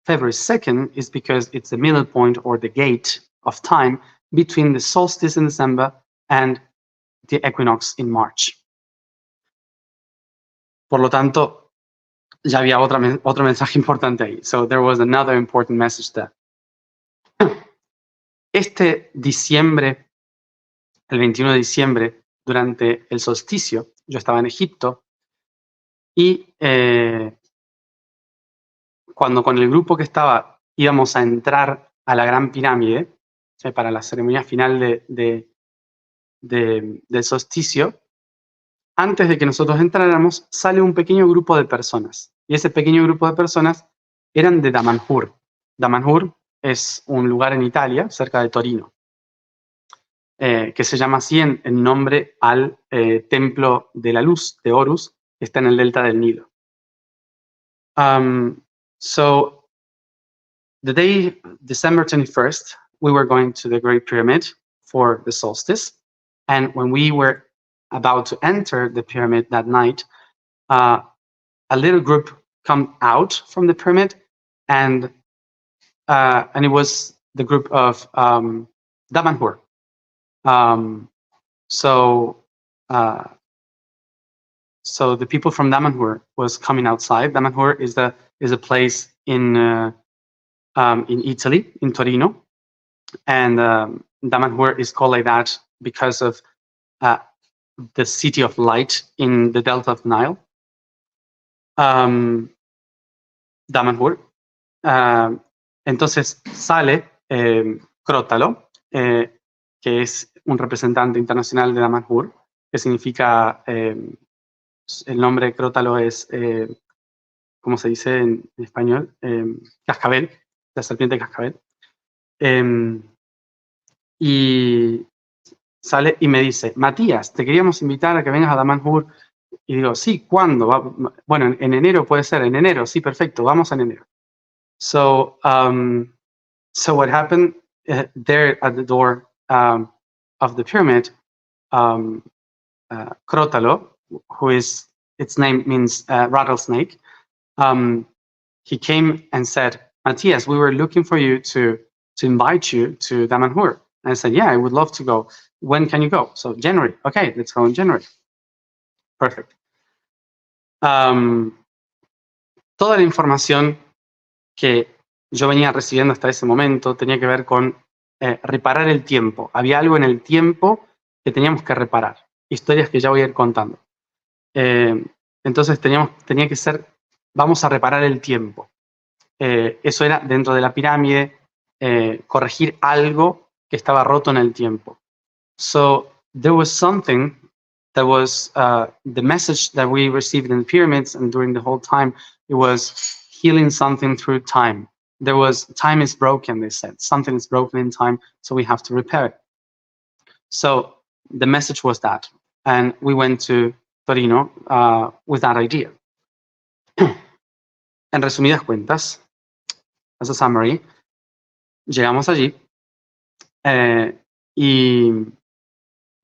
February 2nd is because it's the middle point or the gate of time between the solstice in December and the equinox in March. Por lo tanto, ya había otro mensaje importante ahí. So there was another important message there. Este diciembre, el 21 de diciembre, durante el solsticio, yo estaba en Egipto y cuando con el grupo que estaba íbamos a entrar a la Gran Pirámide para la ceremonia final del solsticio, antes de que nosotros entráramos, sale un pequeño grupo de personas. Y ese pequeño grupo de personas eran de Damanhur. Damanhur es un lugar en Italia, cerca de Torino, que se llama así en nombre al templo de la luz, de Horus, que está en el delta del Nilo. So, the day, December 21st, we were going to the Great Pyramid for the solstice. And when we were about to enter the pyramid that night, a little group come out from the pyramid, and it was the group of Damanhur. So the people from Damanhur was coming outside. Damanhur is a place in Italy, in Torino, and Damanhur is called like that because of the city of light in the delta of the Nile. Damanhur. Entonces sale Crótalo, que es un representante internacional de Damanhur, que significa, el nombre Crótalo es, ¿cómo se dice en español? Cascabel, la serpiente cascabel. Y sale y me dice, Matías, te queríamos invitar a que vengas a Damanhur. Y digo, sí, ¿cuándo? Bueno, en enero puede ser, en enero, sí, perfecto, vamos en enero. So what happened there at the door of the pyramid, Crótalo, who is, its name means rattlesnake, he came and said, Matías, we were looking for you to invite you to Damanhur. And I said, yeah, I would love to go. When can you go? So January. Okay, let's go in January. Perfect. Toda la información que yo venía recibiendo hasta ese momento tenía que ver con reparar el tiempo. Había algo en el tiempo que teníamos que reparar. Historias que ya voy a ir contando. Entonces tenía que ser, vamos a reparar el tiempo. Eso era dentro de la pirámide, corregir algo que estaba roto en el tiempo. So there was something that was the message that we received in the pyramids, and during the whole time, it was healing something through time. There was, time is broken, they said. Something is broken in time, so we have to repair it. So the message was that. And we went to Torino with that idea. En resumidas cuentas, as a summary, llegamos allí y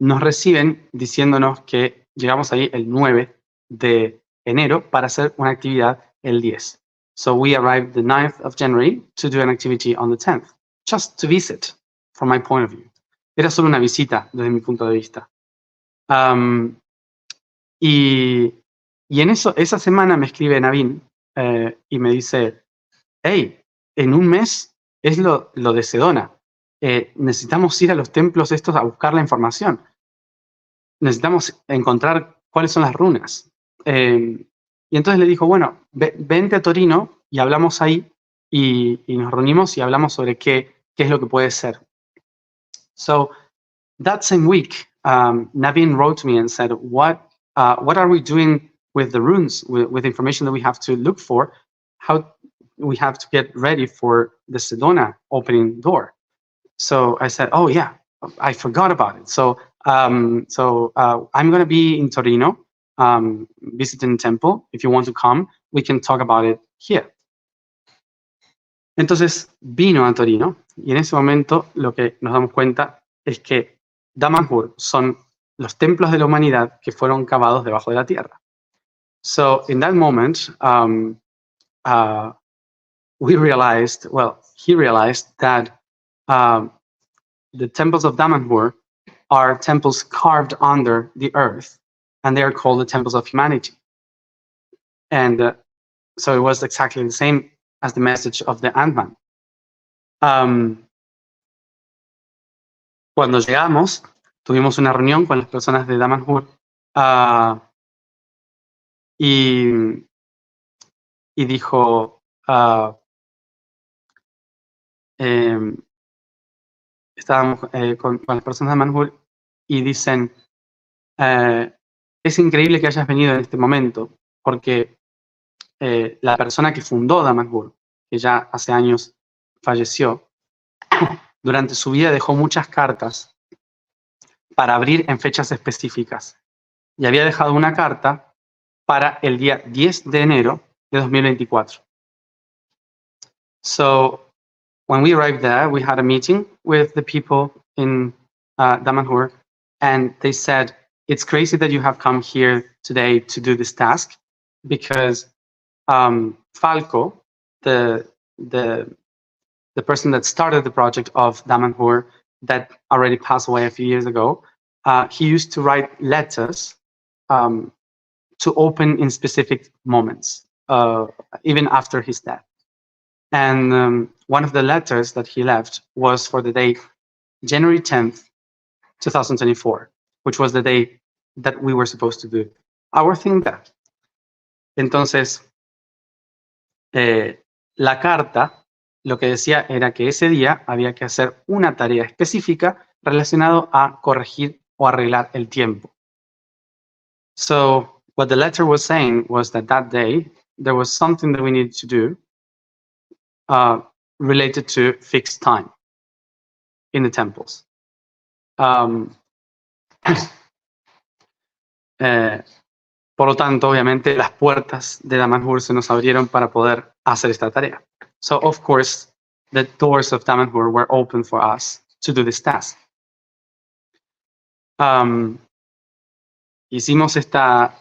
nos reciben diciéndonos que llegamos allí el 9 de enero para hacer una actividad el 10. So we arrived the 9th of January to do an activity on the 10th, just to visit, from my point of view. Era solo una visita desde mi punto de vista. Y en esa semana me escribe Navin y me dice, hey, en un mes es lo de Sedona. Necesitamos ir a los templos estos a buscar la información. Necesitamos encontrar cuáles son las runas. Y entonces le dijo, bueno, vente a Torino y hablamos ahí y nos reunimos y hablamos sobre qué es lo que puede ser. So that same week, Navin wrote to me and said, what are we doing with the runes, with information that we have to look for? How we have to get ready for the Sedona opening door? So I said, oh yeah, I forgot about it. So I'm going to be in Torino, visiting the temple. If you want to come, we can talk about it here. Entonces vino a Torino y en ese momento lo que nos damos cuenta es que Damanhur son los templos de la humanidad que fueron cavados debajo de la tierra. So in that moment, he realized that the temples of Damanhur are temples carved under the earth, and they are called the temples of humanity. And So it was exactly the same as the message of the Ant-Man. Cuando llegamos, tuvimos una reunión con las personas de Damanhur y dijo, estábamos con las personas de Damanhur y dicen, es increíble que hayas venido en este momento, porque la persona que fundó Damanhur, que ya hace años falleció, durante su vida dejó muchas cartas para abrir en fechas específicas. Y había dejado una carta para el día 10 de enero de 2024. So, when we arrived there, we had a meeting with the people in Damanhur, and they said, it's crazy that you have come here today to do this task, because Falco, the person that started the project of Damanhur, that already passed away a few years ago, he used to write letters to open in specific moments, even after his death. And one of the letters that he left was for the day January 10th, 2024, which was the day that we were supposed to do our thing there. Entonces, la carta lo que decía era que ese día había que hacer una tarea específica relacionada a corregir o arreglar el tiempo. So what the letter was saying was that day there was something that we needed to do related to fixed time in the temples. Por lo tanto, obviamente, las puertas de Damanhur se nos abrieron para poder hacer esta tarea. So, of course, the doors of Damanhur were open for us to do this task. Hicimos esta...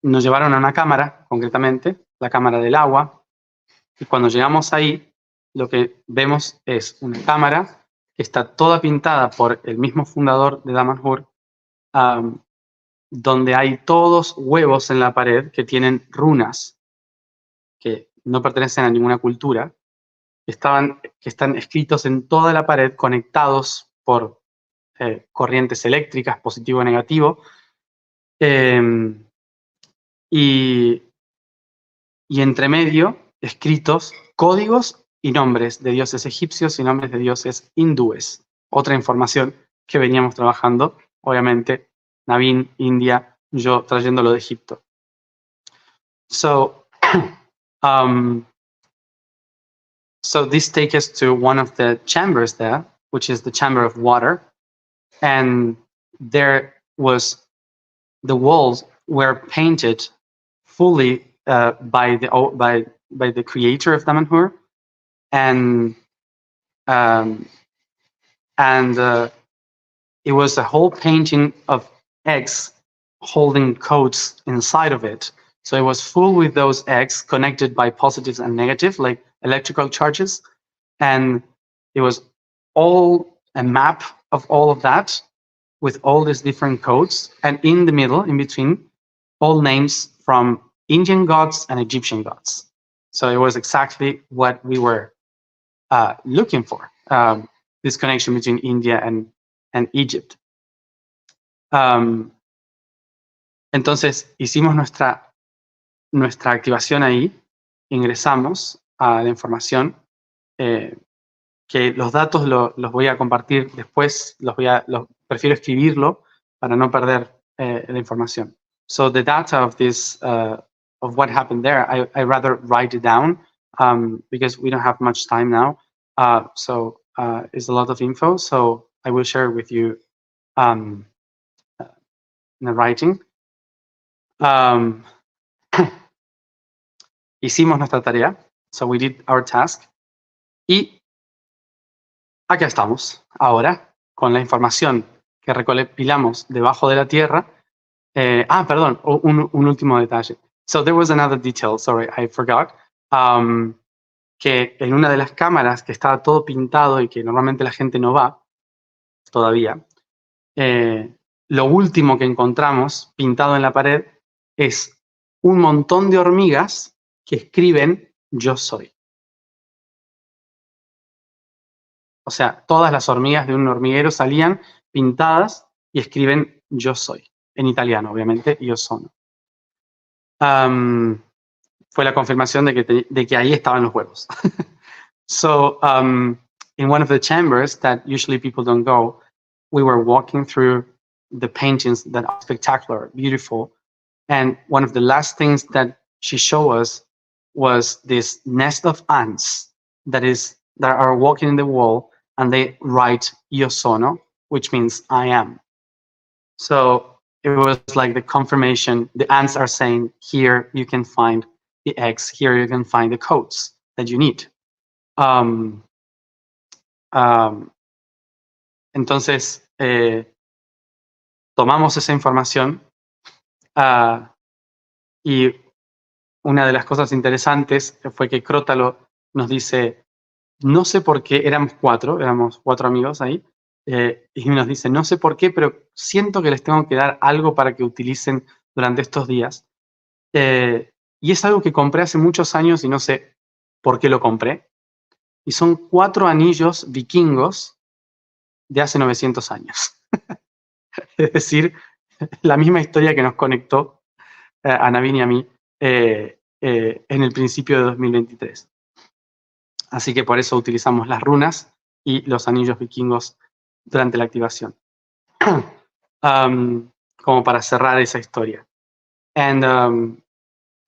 nos llevaron a una cámara, concretamente, la cámara del agua, y cuando llegamos ahí, lo que vemos es una cámara que está toda pintada por el mismo fundador de Damanhur, donde hay todos huevos en la pared que tienen runas, que no pertenecen a ninguna cultura, que están escritos en toda la pared, conectados por corrientes eléctricas, positivo o negativo, y entre medio escritos códigos y nombres de dioses egipcios y nombres de dioses hindúes. Otra información que veníamos trabajando, obviamente, Naveen, India, yo trayéndolo de Egipto. So, so this takes us to one of the chambers there, which is the chamber of water, and there was the walls were painted fully by the creator of Damanhur, and it was a whole painting of eggs holding codes inside of it. So it was full with those eggs connected by positives and negatives, like electrical charges. And it was all a map of all of that with all these different codes. And in the middle, in between, all names from Indian gods and Egyptian gods. So it was exactly what we were looking for, this connection between India and Egypt. Entonces hicimos nuestra activación ahí, ingresamos a la información, que los datos los voy a compartir después, prefiero escribirlo para no perder la información. So the data of this, of what happened there, I rather write it down because we don't have much time now. So it's a lot of info, so I will share with you in the writing. Hicimos nuestra tarea, so we did our task, y acá estamos ahora con la información que recopilamos debajo de la tierra. Perdón, un último detalle. So there was another detail, sorry, I forgot, que en una de las cámaras que estaba todo pintado y que normalmente la gente no va todavía, lo último que encontramos pintado en la pared es un montón de hormigas que escriben yo soy. O sea, todas las hormigas de un hormiguero salían pintadas y escriben yo soy. En italiano, obviamente, io sono. Fue la confirmación de que ahí estaban los huevos. So, in one of the chambers that usually people don't go, we were walking through the paintings that are spectacular, beautiful. And one of the last things that she showed us was this nest of ants that are walking in the wall, and they write io sono, which means I am. So it was like the confirmation. The ants are saying, here you can find the eggs, here you can find the codes that you need. Entonces, tomamos esa información y una de las cosas interesantes fue que Crótalo nos dice, no sé por qué, éramos cuatro amigos ahí, y nos dice, no sé por qué, pero siento que les tengo que dar algo para que utilicen durante estos días. Y es algo que compré hace muchos años y no sé por qué lo compré. Y son 4 anillos vikingos de hace 900 años. Es decir, la misma historia que nos conectó a Navin y a mí en el principio de 2023. Así que por eso utilizamos las runas y los anillos vikingos durante la activación. Como para cerrar esa historia. And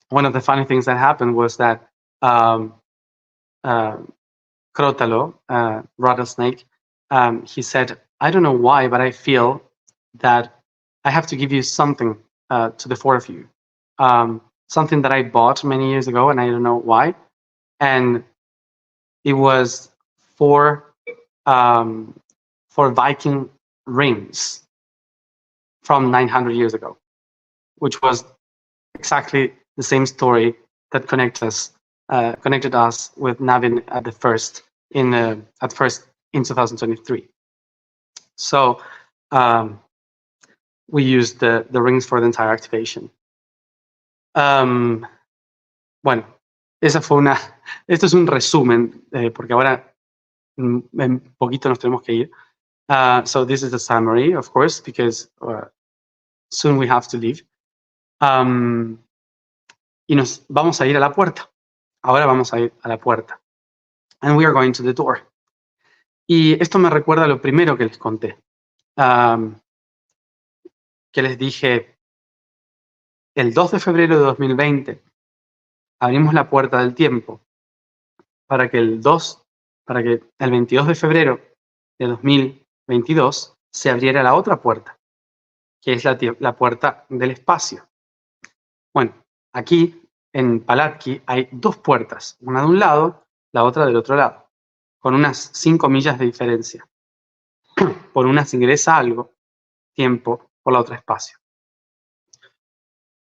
one of the funny things that happened was that Crótalo, Rattlesnake, he said, I don't know why, but I feel that I have to give you something to the 4 of you. Something that I bought many years ago, and I don't know why. And it was 4 Viking rings from 900 years ago, which was exactly the same story that connected us with Navin at first in 2023. So we used the rings for the entire activation. Bueno, esto es un resumen, porque ahora en poquito nos tenemos que ir. So this is the summary, of course, because soon we have to leave. Y nos vamos a ir a la puerta. Ahora vamos a ir a la puerta. And we are going to the door. Y esto me recuerda a lo primero que les conté. Que les dije, el 2 de febrero de 2020 abrimos la puerta del tiempo para que el 22 de febrero de 2022 se abriera la otra puerta, que es la puerta del espacio. Bueno, aquí en Palatki hay 2 puertas, una de un lado, la otra del otro lado, con unas 5 millas de diferencia. Por una se ingresa algo, tiempo, por la otra espacio.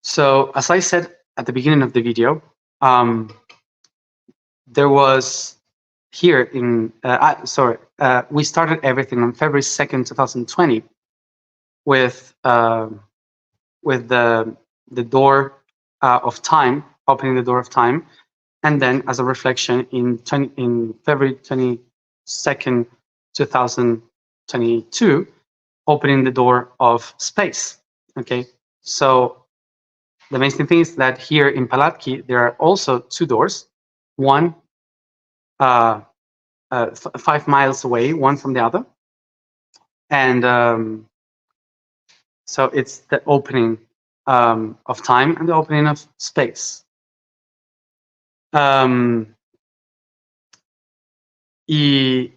So, as I said at the beginning of the video, there was here in, we started everything on February 2nd, 2020 with the door of time, opening the door of time, and then as a reflection in February 22nd, 2022, opening the door of space. Okay, so the amazing thing is that here in Palatki there are also 2 doors, one 5 miles away, one from the other, and so it's the opening of time and the opening of space. Y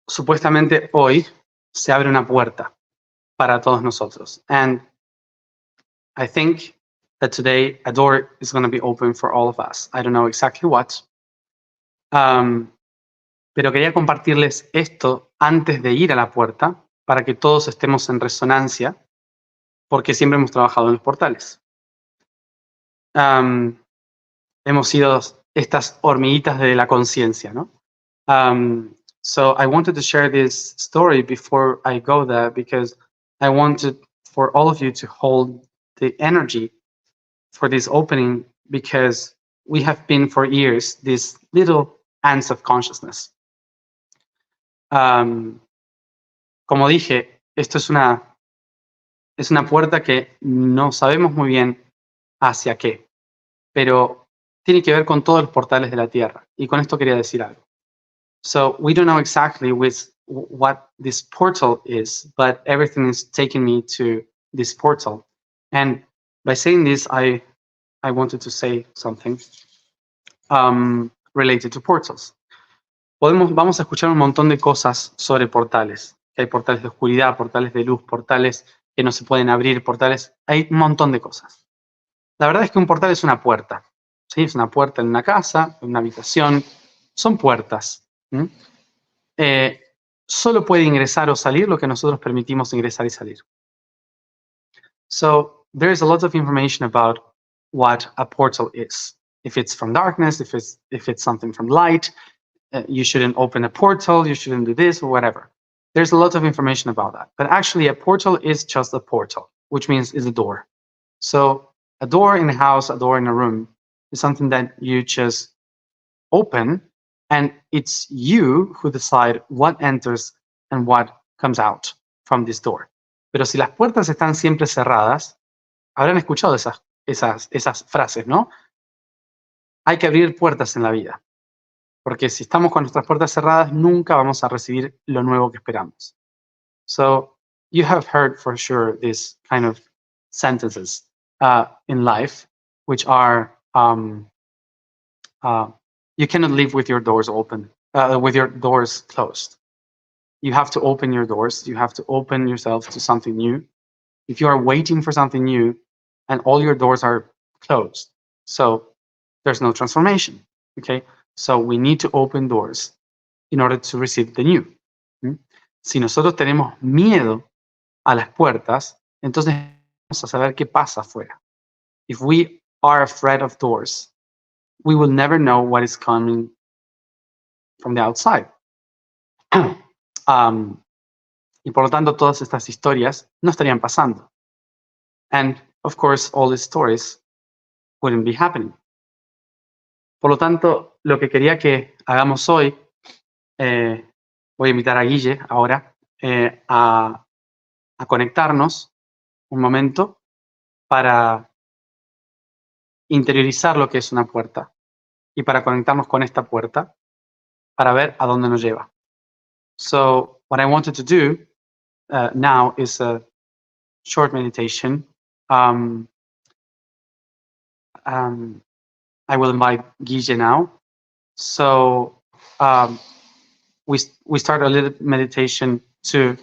supuestamente hoy se abre una puerta para todos nosotros. And I think that today a door is going to be open for all of us. I don't know exactly what. Pero quería compartirles esto antes de ir a la puerta para que todos estemos en resonancia, porque siempre hemos trabajado en los portales. Hemos sido estas hormiguitas de la conciencia, ¿no? So I wanted to share this story before I go there because I wanted for all of you to hold the energy for this opening because we have been for years these little ants of consciousness. Como dije, esto es una puerta que no sabemos muy bien hacia qué, pero tiene que ver con todos los portales de la Tierra. Y con esto quería decir algo. So we don't know exactly what this portal is, but everything is taking me to this portal. And by saying this, I wanted to say something related to portals. Vamos a escuchar un montón de cosas sobre portales. Hay portales de oscuridad, portales de luz, portales que no se pueden abrir, portales. Hay un montón de cosas. La verdad es que un portal es una puerta. ¿Sí? Es una puerta en una casa, en una habitación. Son puertas. Solo puede ingresar o salir lo que nosotros permitimos ingresar y salir. So there is a lot of information about what a portal is. If it's from darkness, if it's something from light, you shouldn't open a portal, you shouldn't do this or whatever. There's a lot of information about that. But actually a portal is just a portal, which means it's a door. So a door in a house, a door in a room is something that you just open, and it's you who decide what enters and what comes out from this door. Pero si las puertas están siempre cerradas, habrán escuchado esas frases, ¿no? Hay que abrir puertas en la vida. Porque si estamos con nuestras puertas cerradas, nunca vamos a recibir lo nuevo que esperamos. So you have heard for sure these kind of sentences in life, which are you cannot live with your doors open, with your doors closed. You have to open your doors. You have to open yourself to something new. If you are waiting for something new and all your doors are closed, so there's no transformation, okay? So we need to open doors in order to receive the new. Si nosotros tenemos miedo a las puertas, entonces vamos a saber qué pasa afuera. If we are afraid of doors, we will never know what is coming from the outside. Y por lo tanto, todas estas historias no estarían pasando. And of course, all these stories wouldn't be happening. Por lo tanto, lo que quería que hagamos hoy, voy a invitar a Guille ahora a conectarnos un momento para interiorizar lo que es una puerta y para conectarnos con esta puerta para ver a dónde nos lleva. So what I wanted to do now is a short meditation. I will invite Guille now. So we start a little meditation to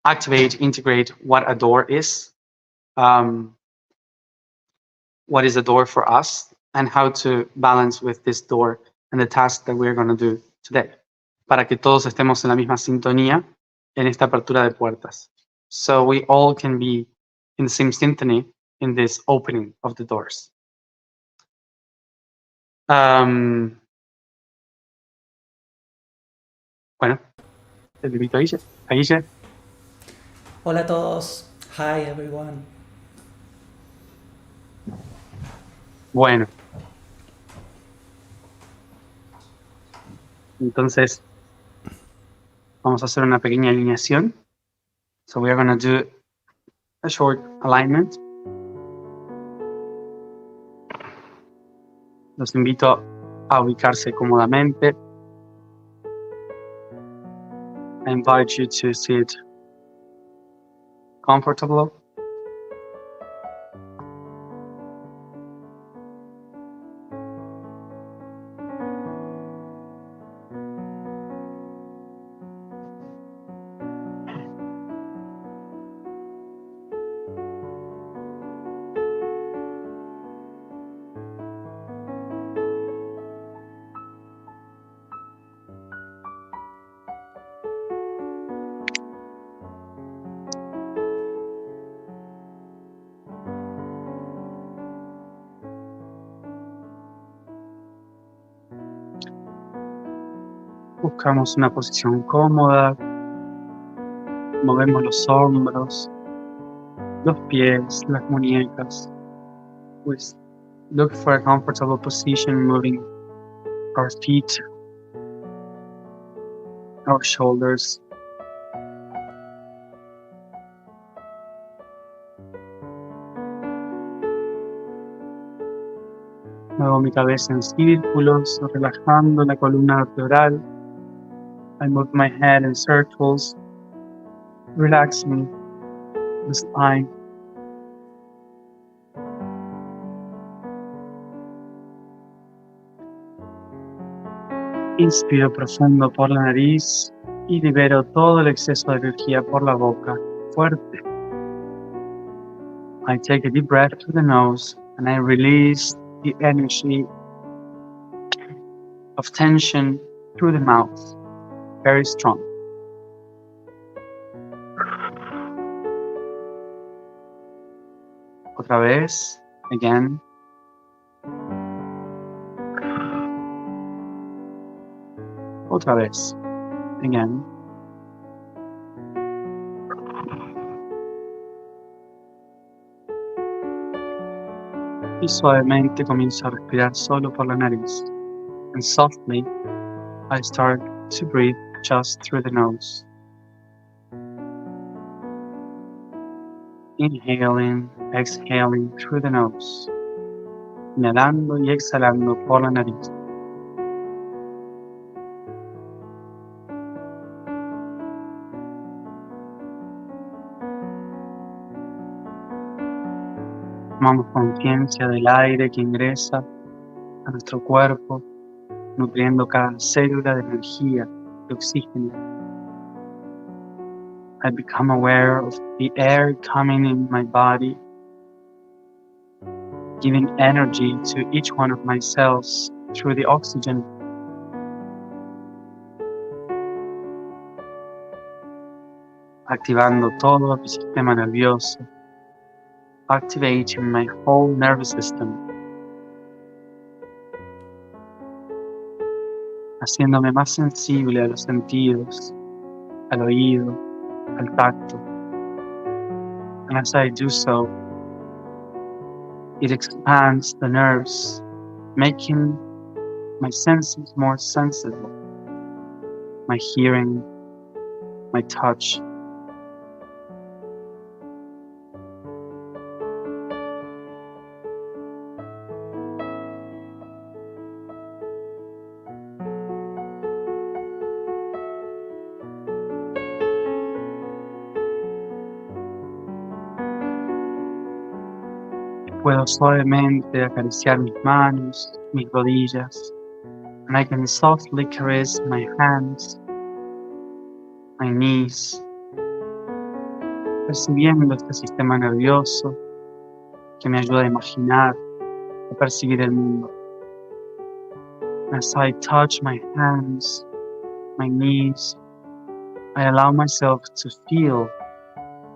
activate, integrate what a door is, what is a door for us, and how to balance with this door and the task that we're going to do today, para que todos estemos en la misma sintonía en esta apertura de puertas. So we all can be in the same symphony in this opening of the doors. Bueno, te invito a Guille. Hola a todos. Hi everyone. Bueno. Entonces, vamos a hacer una pequeña alineación. So we are going to do a short alignment. Los invito a ubicarse cómodamente. I invite you to sit comfortable. Buscamos una posición cómoda, movemos los hombros, los pies, las muñecas. We look for a comfortable position, moving our feet, our shoulders. Muevo mi cabeza en círculos, relajando la columna vertebral. I move my head in circles, relaxing the spine. Inspiro profundo por la nariz y libero todo el exceso de energía por la boca, fuerte. I take a deep breath through the nose and I release the energy of tension through the mouth, very strong. Otra vez, again. Otra vez, again. Y suavemente comienzo a respirar solo por la nariz. And softly, I start to breathe just through the nose. Inhaling, exhaling through the nose. Inhalando y exhalando por la nariz. Tomamos conciencia del aire que ingresa a nuestro cuerpo, nutriendo cada célula de energía, de oxígeno. I become aware of the air coming in my body, giving energy to each one of my cells through the oxygen. Activando todo mi sistema nervioso, activating my whole nervous system. Haciéndome más sensible a los sentidos, al oído, al tacto. And as I do so, it expands the nerves, making my senses more sensitive. My hearing, my touch. Puedo suavemente acariciar mis manos, mis rodillas, and I can softly caress my hands, my knees, percibiendo este sistema nervioso que me ayuda a imaginar, a percibir el mundo. As I touch my hands, my knees, I allow myself to feel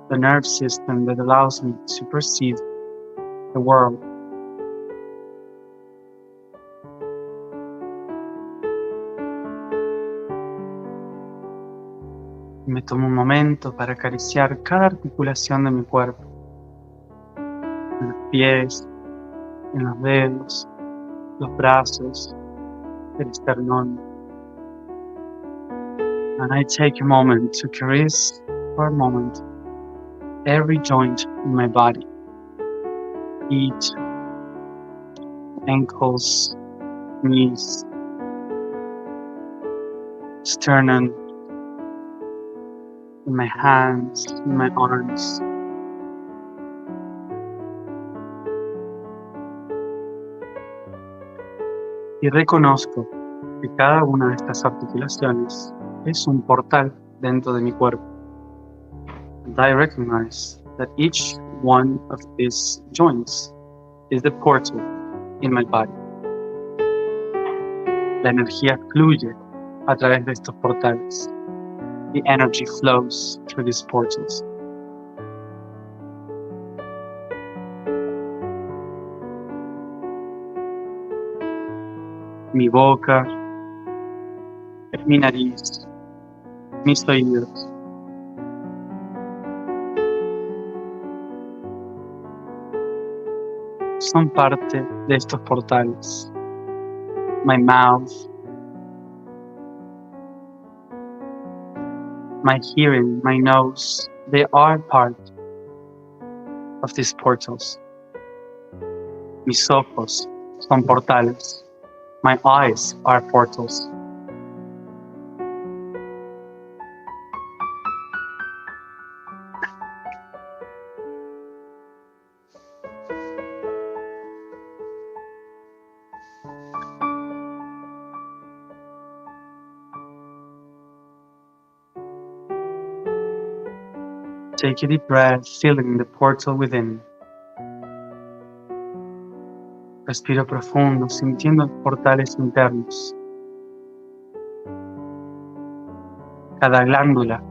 the nerve system that allows me to perceive the world. Me tomo un momento para acariciar cada articulación de mi cuerpo, en los pies, en los dedos, los brazos, el esternón. And I take a moment to caress for a moment every joint in my body. Feet, ankles, knees, sternum, in my hands, in my arms. Y reconozco que cada una de estas articulaciones es un portal dentro de mi cuerpo. And I recognize that each one of these joints is the portal in my body. La energía fluye a través de estos portales. The energy flows through these portals. Mi boca, mi nariz, mis oídos. son parte de estos portales. My mouth, my hearing, my nose, they are part of these portals. Mis ojos son portales. My eyes are portals. Take a deep breath, feeling the portal within. Respiro profundo, sintiendo los portales internos. Cada glándula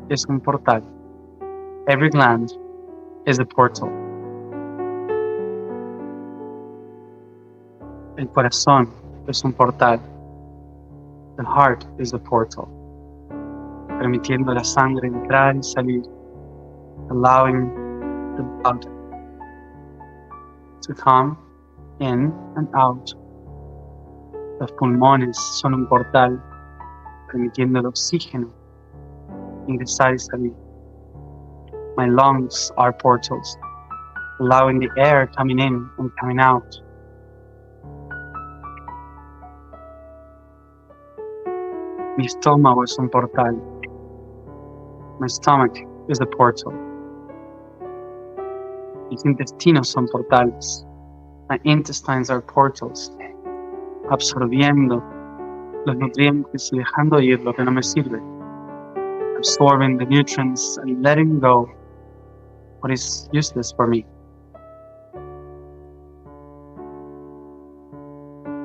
es un portal. Every gland is a portal. El corazón es un portal. The heart is a portal. Permitiendo la sangre entrar y salir. Allowing the blood to come in and out. Los pulmones son un portal, permitiendo el oxígeno ingresar y salir. My lungs are portals, allowing the air coming in and coming out. Mi estómago es un portal. My stomach is a portal. Mis intestinos son portales. My intestines are portals. Absorbiendo los nutrientes y dejando ir lo que no me sirve. Absorbing the nutrients and letting go what is useless for me.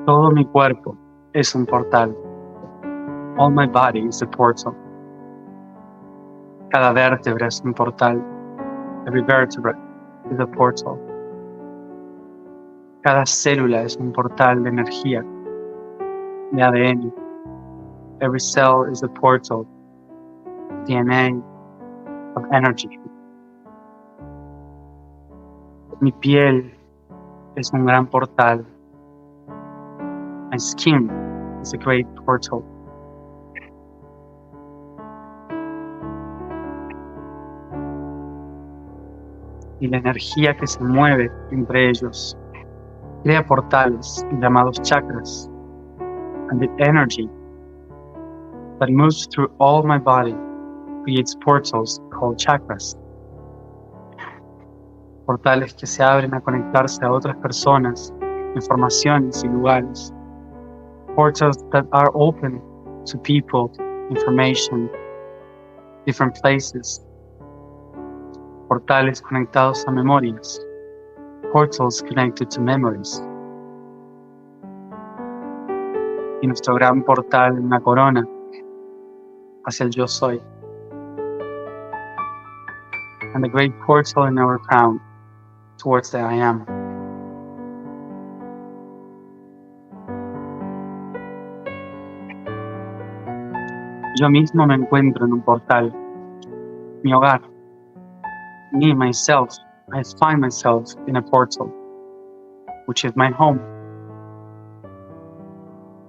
Todo mi cuerpo es un portal. All my body is a portal. Cada vértebra es un portal. Every vertebra is a portal. Cada célula es un portal de energía, de ADN. Every cell is a portal, DNA of energy. Mi piel es un gran portal. My skin is a great portal. Y la energía que se mueve entre ellos crea portales llamados chakras. And the energy that moves through all my body creates portals called chakras. Portales que se abren a conectarse a otras personas, informaciones y lugares. Portals that are open to people, information, different places. Portales conectados a memorias. Portals connected to memories. Y nuestro gran portal en la corona hacia el YOSOY. And the great portal in our crown towards the I am. Yo mismo me encuentro en un portal. Mi hogar. Me, myself, I find myself in a portal, which is my home.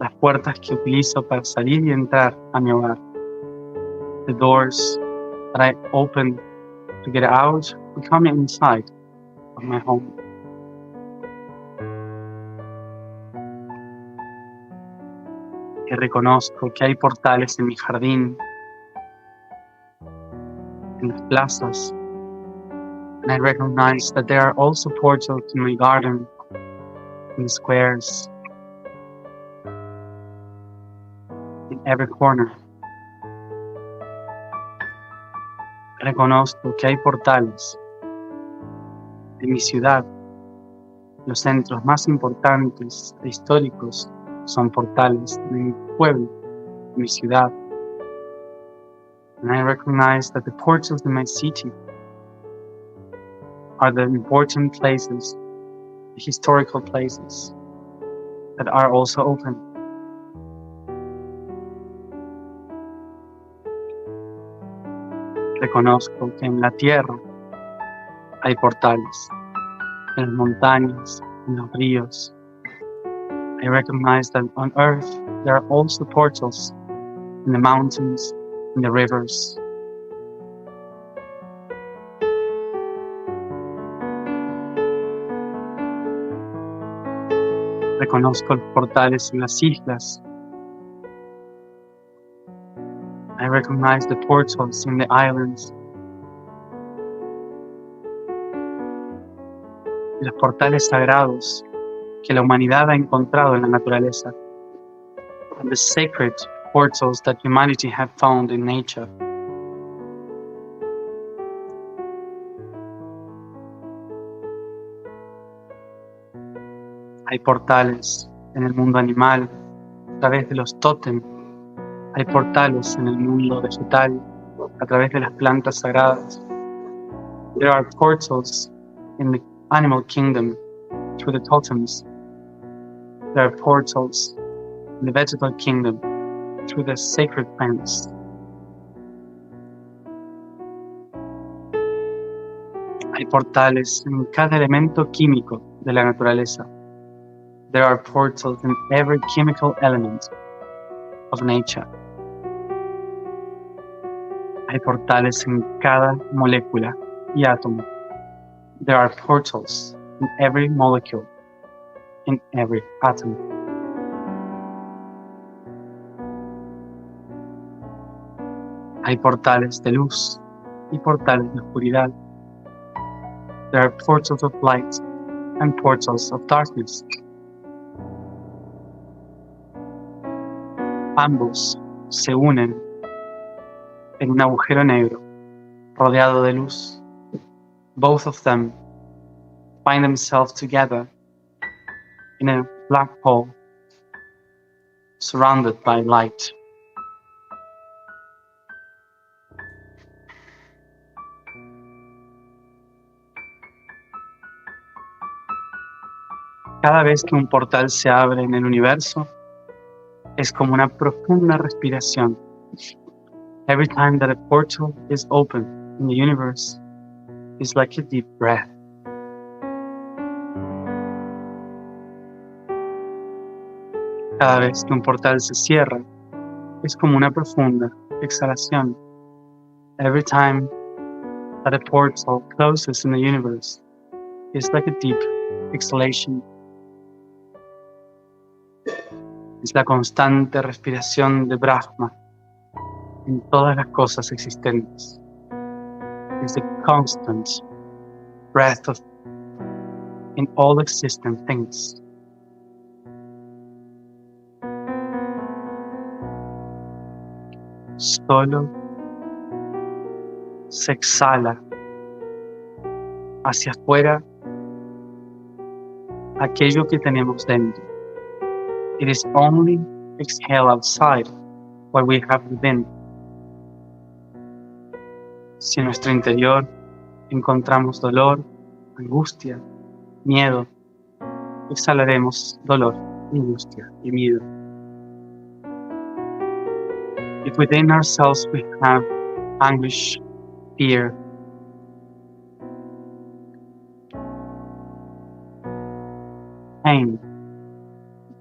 Las puertas que utilizo para salir y entrar a mi hogar. The doors that I open to get out or come inside of my home. Y reconozco que hay portales en mi jardín, en las plazas. And I recognize that there are also portals in my garden, in the squares, in every corner. Reconozco que hay portales en mi ciudad. Los centros más importantes e históricos son portales de mi pueblo, de mi ciudad. And I recognize that the portals in my city are the important places, the historical places that are also open. Reconozco que en la tierra hay portales. en las montañas, en los ríos. I recognize that on Earth there are also portals in the mountains, in the rivers. Reconozco los portales en las islas. I recognize the portals in the islands. Y los portales sagrados que la humanidad ha encontrado en la naturaleza. And the sacred portals that humanity have found in nature. Hay portales en el mundo animal a través de los tótem. Hay portales en el mundo vegetal a través de las plantas sagradas. There are portals in the animal kingdom through the totems. There are portals in the vegetal kingdom through the sacred plants. Hay portales en cada elemento químico de la naturaleza. There are portals in every chemical element of nature. Hay portales en cada molécula y átomo. There are portals in every molecule, in every atom. Hay portales de luz y portales de oscuridad. There are portals of light and portals of darkness. Ambos se unen en un agujero negro rodeado de luz. Both of them find themselves together in a black hole surrounded by light. Cada vez que un portal se abre en el universo, es como una profunda respiración. Every time that a portal is open in the universe, it's like a deep breath. Cada vez que un portal se cierra, es como una profunda exhalación. Every time that a portal closes in the universe, it's like a deep exhalation. Es la constante respiración de Brahma en todas las cosas existentes. It's the constant breath of in all existent things. Solo se exhala hacia afuera aquello que tenemos dentro. It is only exhale outside what we have within. Si en nuestro interior encontramos dolor, angustia, miedo, exhalaremos dolor, angustia y miedo. If within ourselves we have anguish, fear, pain,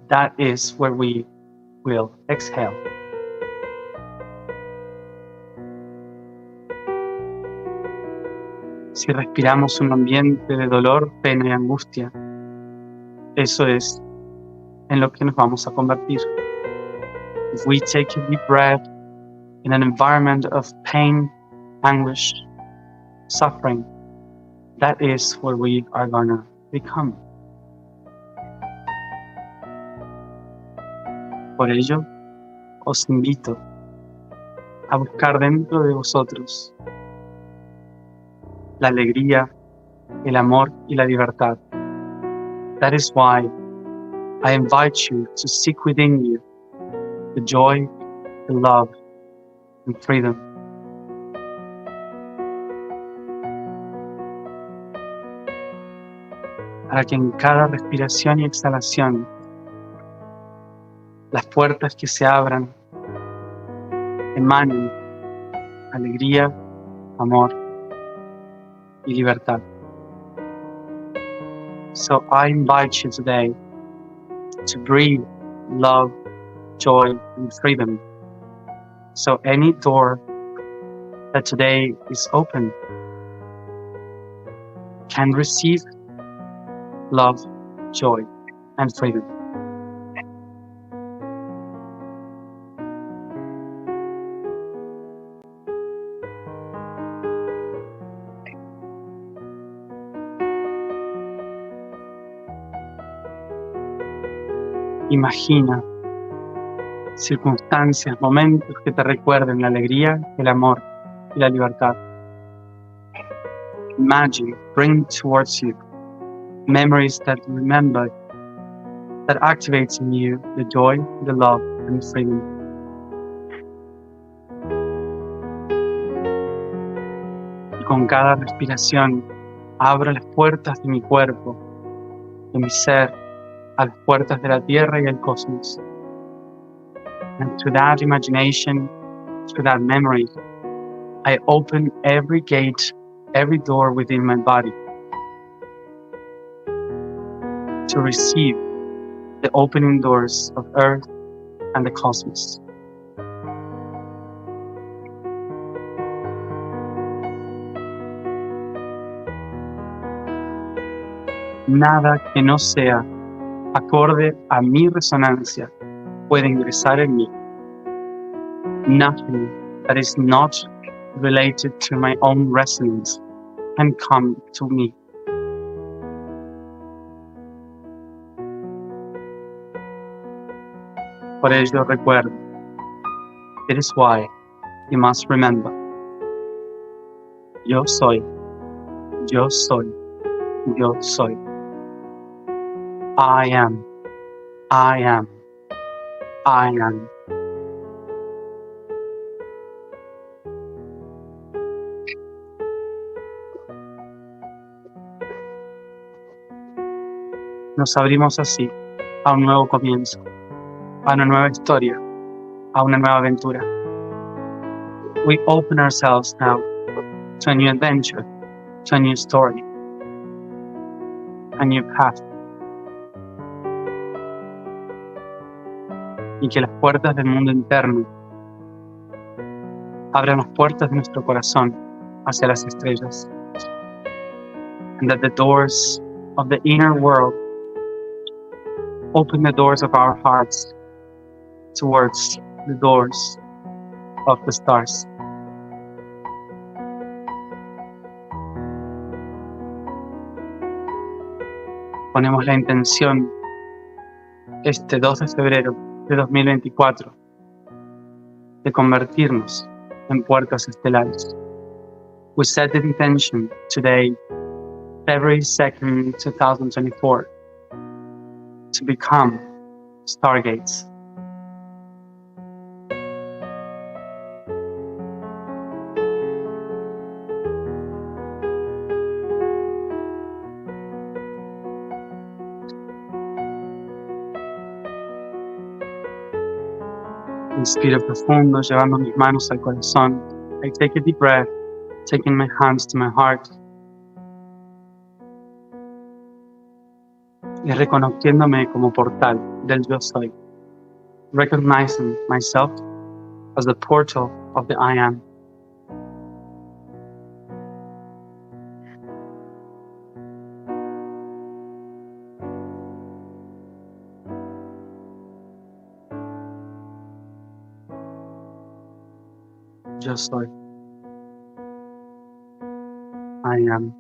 that is where we will exhale. Si respiramos un ambiente de dolor, pena y angustia, eso es en lo que nos vamos a convertir. If we take a deep breath in an environment of pain, anguish, suffering, that is where we are gonna become. Por ello, os invito a buscar dentro de vosotros la alegría, el amor y la libertad. That is why I invite you to seek within you the joy, the love, and freedom. Para que en cada respiración y exhalación las puertas que se abran emanen alegría, amor y libertad. So I invite you today to breathe love, joy, and freedom. So any door that today is open can receive love, joy, and freedom. Imagina circunstancias, momentos que te recuerden la alegría, el amor y la libertad. Imagine, bring towards you memories that remember, that activates in you the joy, the love, and the freedom. Y con cada respiración abro las puertas de mi cuerpo, de mi ser, a las puertas de la tierra y el cosmos. And to that imagination, to that memory, I open every gate, every door within my body to receive the opening doors of Earth and the cosmos. Nada que no sea acorde a mi resonancia puede ingresar en mí. Nothing that is not related to my own resonance can come to me. Por ello recuerdo, it is why you must remember, yo soy, yo soy, yo soy. I am, I am, I am. Nos abrimos así a un nuevo comienzo, a una nueva historia, a una nueva aventura. We open ourselves now to a new adventure, to a new story, a new path. Y que las puertas del mundo interno abran las puertas de nuestro corazón hacia las estrellas. And that the doors of the inner world open the doors of our hearts towards the doors of the stars. Ponemos la intención este 2 de febrero de 2024 de convertirnos en puertas estelares. We set the intention today, February 2nd, 2024, to become stargates. Inspiro profundo, llevando mis manos al corazón. I take a deep breath, taking my hands to my heart. Y reconociéndome como portal del yo soy. Recognizing myself as the portal of the I am. Yo soy. I am.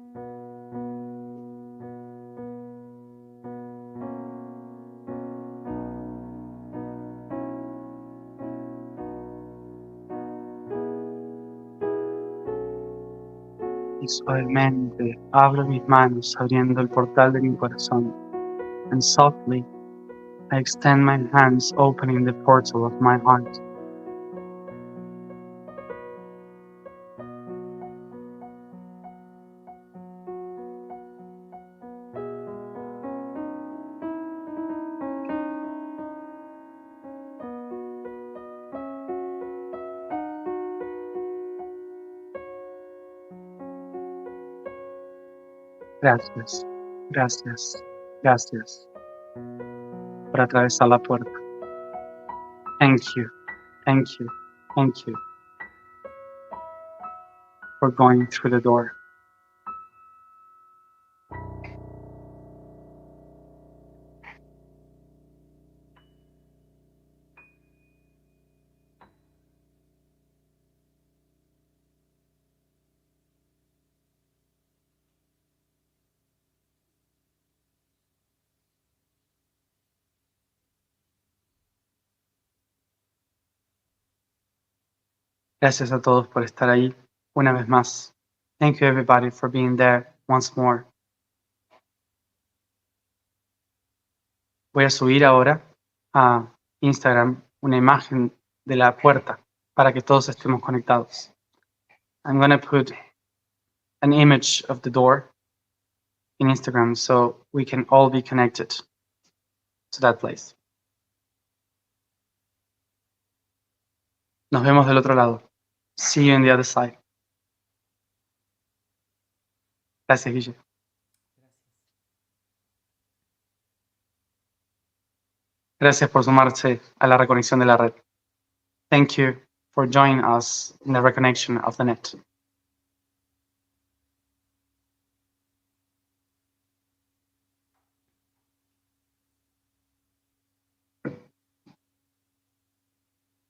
Y suavemente abro mis manos abriendo el portal de mi corazón. And softly I extend my hands opening the portal of my heart. Gracias, gracias, Gracias por atravesar la puerta. Thank you, thank you, thank you for going through the door. Gracias a todos por estar ahí una vez más. Thank you everybody for being there once more. Voy a subir ahora a Instagram una imagen de la puerta para que todos estemos conectados. I'm gonna put an image of the door in Instagram so we can all be connected to that place. Nos vemos del otro lado. See you on the other side. Gracias, Guille. Gracias por sumarse a la reconexión de la red. Thank you for joining us in the reconnection of the net.